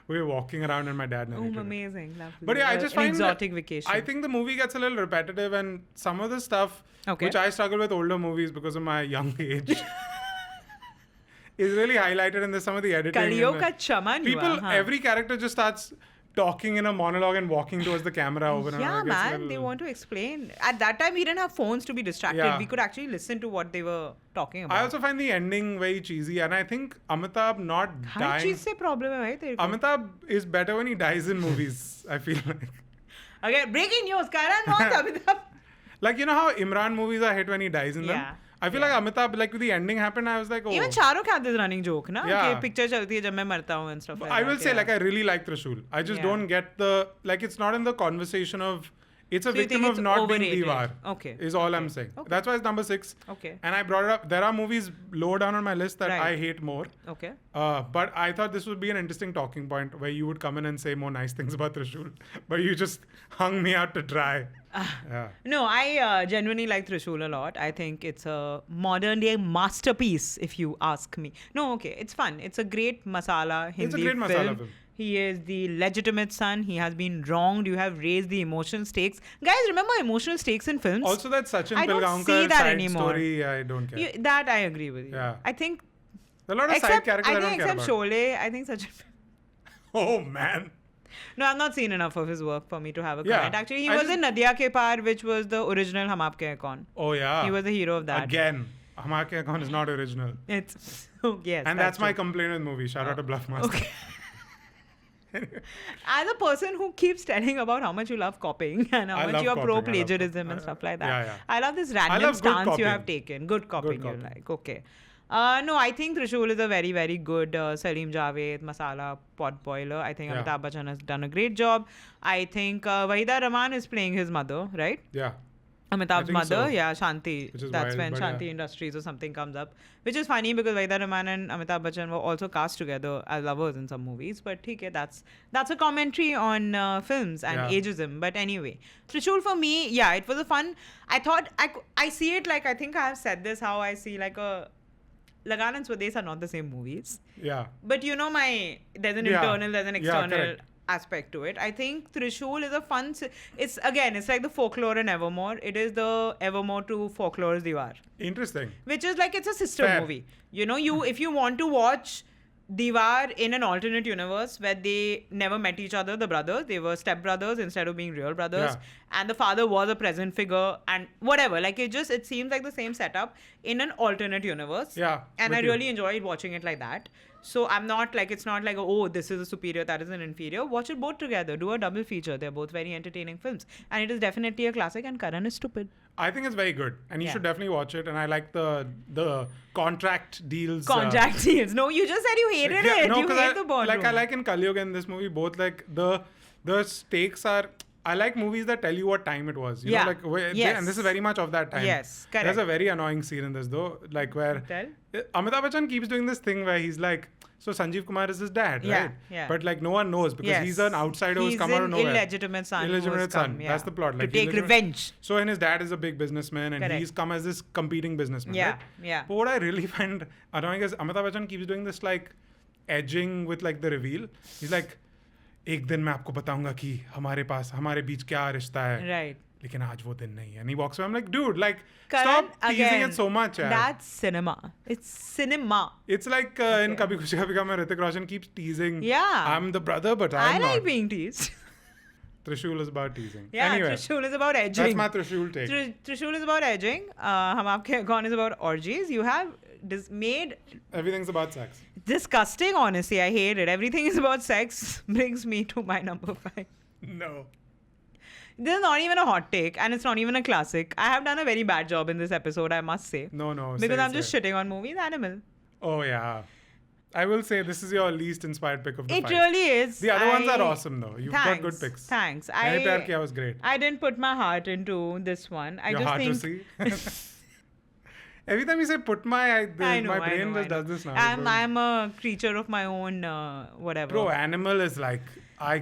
We were walking around and my dad Oh, narrated it. amazing. Lovely. But yeah, I just An find exotic that vacation. I think the movie gets a little repetitive, and some of the stuff Okay. which I struggle with older movies because of my young age is really highlighted in some of the editing. Kaliyo and ka chaman people, hua, haan. every character just starts talking in a monologue and walking towards the camera over and over. Yeah, It gets a man, little- they want to explain. At that time, we didn't have phones to be distracted. Yeah. We could actually listen to what they were talking about. I also find the ending very cheesy, and I think Amitabh not her dying. चीज से problem है भाई तेरे को. Amitabh is better when he dies in movies. I feel like. Okay, breaking news. Karan wants Amitabh. Like, you know how Imran movies are hit when he dies in them? Yeah. I feel like Amitabh, like the ending happened, I was like, oh. Even Shah Rukh had this running joke, na? Yeah. कि picture चलती है जब मैं मरता हूँ and stuff like I that. will say, yeah. like, I really like Trishul. I just Yeah. don't get the, like, it's not in the conversation of It's a So you victim think of it's not overrated? being Diwar. Okay. Is all I'm saying. Okay. That's why it's number 6. Okay. And I brought it up. There are movies low down on my list that Right. I hate more. Okay. But I thought this would be an interesting talking point where you would come in and say more nice things about Trishul. But you just hung me out to dry. Yeah. No, I genuinely like Trishul a lot. I think it's a modern day masterpiece, if you ask me. No, okay, it's fun. It's a great masala Hindi It's a great film. masala film. He is the legitimate son. He has been wronged. You have raised the emotional stakes. Guys, remember emotional stakes in films? Also, that Sachin I don't see Pilgaonkar that side anymore. story, I don't care. That I agree with you. Yeah. I think, There are a lot of side except, characters I don't care except about. Sholay, I think Sachin. Oh, man. No, I've not seen enough of his work for me to have a Yeah. comment. Actually, he I was just- in Nadia Ke Paar, which was the original Hum Aapke Hai Kaun. Oh, yeah. He was the hero of that. Again, Hum Aapke Hai Kaun is not original. It's yes. And that's my true. complaint with movie. Shout out to Bluff Master. Okay. As a person who keeps telling about how much you love copying and how I much love you are copying, I pro love plagiarism copying. and stuff like that. Yeah, yeah. I love this I random love good stance you have copying. taken. Good copying, you copying. like. Okay. No, I think Trishul is a very, very good Salim Javed masala pot boiler. I think Yeah. Amitabh Bachchan has done a great job. I think Wahida Rahman is playing his mother, right? Yeah. Amitabh's think mother, so. yeah, Shanti. Which is That's wild, when but Shanti yeah. Industries or something comes up. Which is funny because Vaida Rahman and Amitabh Bachchan were also cast together as lovers in some movies. But okay, that's a commentary on films and Yeah. ageism. But anyway, Trishul for me, yeah, it was a fun. I thought I see it like, I think I have said this, how I see like a Lagan and Swades are not the same movies. Yeah. But you know, there's an Yeah. internal, there's an Yeah, external correct. aspect to it. I think Trishul is a fun. It's like the folklore and Evermore. It is the Evermore to folklore's Diwar, Interesting. which is like it's a sister Fair. movie. You know, if you want to watch Diwar in an alternate universe where they never met each other, the brothers, they were stepbrothers instead of being real brothers, Yeah. and the father was a present figure and whatever. Like it seems like the same setup in an alternate universe. Yeah, And with I you. really enjoyed watching it like that. So I'm not like, it's not like, oh, this is a superior, that is an inferior. Watch it both together. Do a double feature. They're both very entertaining films. And it is definitely a classic, and Karan is stupid. I think it's very good, and you Yeah. should definitely watch it. And I like the contract deals. Contract deals. No, you just said you hated Yeah, it. no, You 'cause hate the bond. Like I like in Kalyug in this movie, both like the stakes are. I like movies that tell you what time it was. You Yeah. know, like Yes. and this is very much of that time. Yes, correct. There's a very annoying scene in this though, like where Tell. Amitabh Bachchan keeps doing this thing where he's like, so Sanjeev Kumar is his dad, Yeah, right? yeah. But like no one knows because Yes. he's an outsider who's He's come out of an nowhere. illegitimate son who has Illegitimate son. come, yeah, That's the plot. Like to take revenge. So and his dad is a big businessman, and Correct. he's come as this competing businessman. Yeah, right? yeah. But what I really find annoying is Amitabh Bachchan keeps doing this like edging with like the reveal. He's like, एक दिन मैं आपको बताऊंगा कि हमारे बीच क्या रिश्ता है. Right. लेकिन आज वो दिन नहीं है. And he walks away. I'm like, dude, like, Karan, stop teasing again, it so much. yaar. That's cinema. It's cinema. It's like in Kabhi Khushi Kabhi Gham, Hrithik Roshan keeps teasing. Yeah. I'm the brother, but I I'm like not. being teased. Trishul is about teasing. Yeah, Anyway, Trishul is about edging. that's my Trishul take. Trishul is about edging. Hum Aapke Hai Kaun is about orgies. You have made Everything's about sex. disgusting, honestly. I hate it. Everything is about sex brings me to my number 5. No. This is not even a hot take, and it's not even a classic. I have done a very bad job in this episode, I must say. No. Because say, I'm just say. shitting on movies. Animal. Oh, yeah. I will say this is your least inspired pick of the It five. really is. The other ones are awesome, though. You've got good picks. Thanks. Maine Pyar Kiya was great. I didn't put my heart into this one. I Your just heart to think. see. Every time you say put my brain just does this now. I'm a creature of my own whatever. Bro, Animal is like...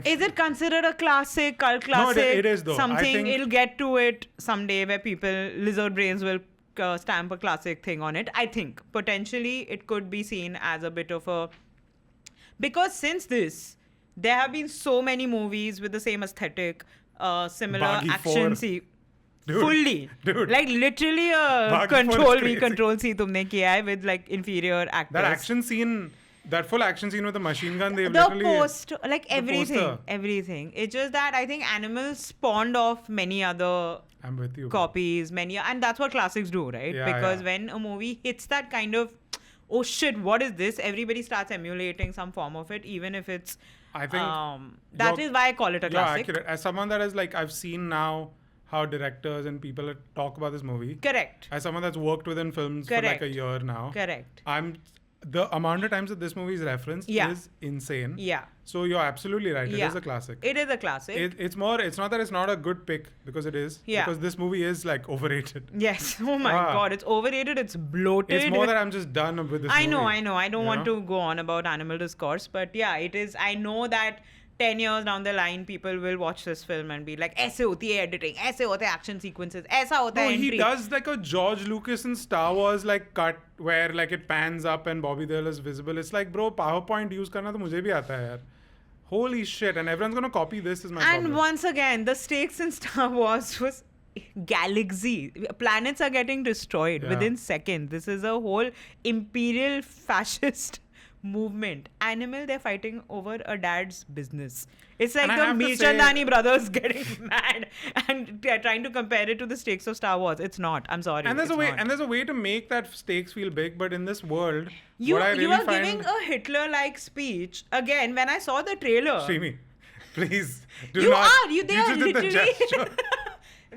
Is it considered a classic, cult No, classic? it is though. I Something, think- it'll get to it someday where lizard brains will stamp a classic thing on it. I think potentially it could be seen as a bit of a... Because since this, there have been so many movies with the same aesthetic, similar Baghi action 4. Dude, fully. Dude. Like literally a Baghi 4 is control crazy. control C tumne kiya hai with like inferior actors. That action scene... That full action scene with the machine gun, they've The literally... post, like everything, poster. everything. It's just that I think Animals spawned off many other I'm with you. copies, and that's what classics do, right? Yeah, Because yeah. when a movie hits that kind of, oh shit, what is this? Everybody starts emulating some form of it, even if it's. I think that you're- is why I call it a You're classic. accurate. As someone that is like, I've seen now how directors and people talk about this movie. Correct. As someone that's worked within films for like a Correct. year now. Correct. the amount of times that this movie is referenced Yeah. is insane. Yeah. So you're absolutely right. It Yeah. is a classic. It is a classic. It's more. It's not that it's not a good pick because it is. Yeah. Because this movie is like overrated. Yes. Oh my Ah. God. It's overrated. It's bloated. It's more that I'm just done with this. I movie. know. I don't You want know? to go on about animal discourse, but yeah, it is. I know that 10 years down the line, people will watch this film and be like, ऐसे होती है editing, ऐसे होते हैं action sequences, ऐसा होता No, है he entry. does like a George Lucas in Star Wars like cut where like it pans up and Bobby Deol is visible. It's like, bro, PowerPoint use करना तो मुझे भी आता है यार. Holy shit! And everyone's gonna copy this. Is my And problem. once again, the stakes in Star Wars was galaxy. Planets are getting destroyed Yeah. within seconds. This is a whole imperial fascist movement. Animal, they're fighting over a dad's business. It's like And I the have to Mirchandani say- brothers getting mad and they're trying to compare it to the stakes of Star Wars. It's not. I'm sorry. And there's it's a way, not. and there's a way to make that stakes feel big. But in this world, You, what I really you are find, giving a Hitler-like speech. Again, when I saw the trailer... Shreemi, please do You not. are. They you are just did the literally... gesture.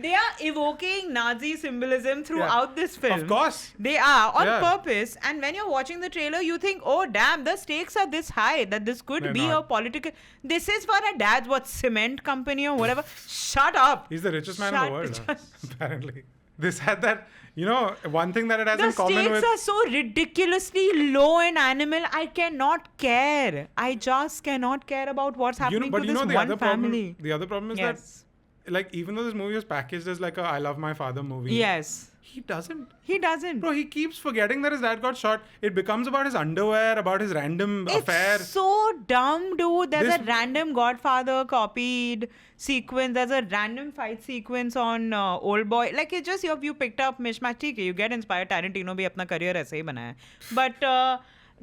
They are evoking Nazi symbolism throughout this film. Of course. They are on Yeah. purpose. And when you're watching the trailer, you think, oh, damn, the stakes are this high that this could They're be not. a political. This is for a dad's, cement company or whatever. Shut up. He's the richest man in the world, Shut- apparently. This had that, one thing that it has The in common stakes with. are so ridiculously low in Animal. I cannot care. I just cannot care about what's happening to this the one other family. problem. The other problem is Yes. that, like, even though this movie was packaged as like a I Love My Father movie, Yes. he doesn't. He doesn't. Bro, he keeps forgetting that his dad got shot. It becomes about his underwear, about his random affair. It's so dumb, dude. There's This- a random Godfather copied sequence. There's a random fight sequence on Old Boy. Like, it's just you picked up mishmash. ठीक है, you get inspired. Tarantino भी अपना career ऐसे ही बनाया. But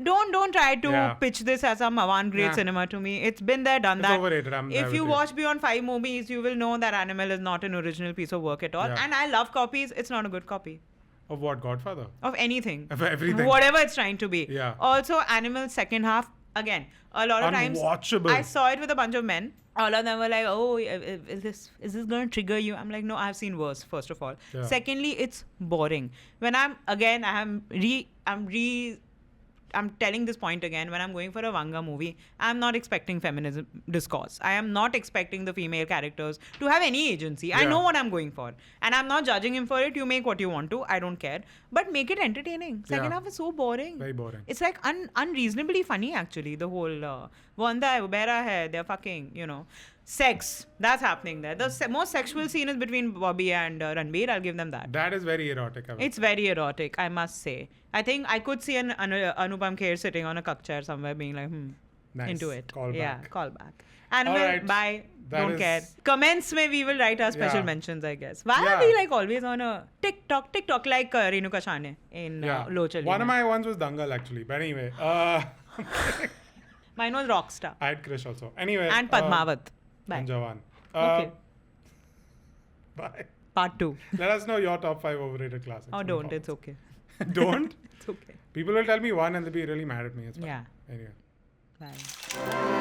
don't try to Yeah. pitch this as some avant grade Yeah. cinema to me. It's been there, done It's that. overrated. I If with you watch beyond 5 movies, you will know that Animal is not an original piece of work at all. Yeah. And I love copies. It's not a good copy Of what? Godfather? of anything. Of everything. Whatever it's trying to be. Yeah. Also, Animal's second half, again, a lot of times Unwatchable. I saw it with a bunch of men. All of them were like, "Oh, is this going to trigger you?" I'm like, "No, I've seen worse." First of all, Yeah. secondly, it's boring. When I'm telling this point again. When I'm going for a Vanga movie, I'm not expecting feminism discourse. I am not expecting the female characters to have any agency. I Yeah. know what I'm going for, and I'm not judging him for it. You make what you want to. I don't care, but make it entertaining. Second Yeah. half is so boring. Very boring. It's like unreasonably funny actually. The whole Wanda hai, Ubera hai, they're fucking, sex. That's happening there. The most sexual scene is between Bobby and Ranbir. I'll give them that. That is very erotic. I would It's very erotic, I must say. I think I could see an Anupam Kher sitting on a cup chair somewhere being like, Nice. into it. Call Yeah, back. call back. Animal, Alright. bye. That Don't is- care. Comments mein we will write our special Yeah. mentions, I guess. Why are Yeah. we like always on a TikTok like Renuka Shane in Lo Chali One of Mein. my ones was Dangal actually. But anyway, Mine was Rockstar. I had Krish also. Anyway. And Padmavat. Bye. And Jawan. Okay. Bye. Part 2. Let us know your top 5 overrated classics. Oh, in the don't. It's comments. okay. Don't? It's okay. People will tell me one and they'll be really mad at me. It's fine. Yeah. Anyway. Bye.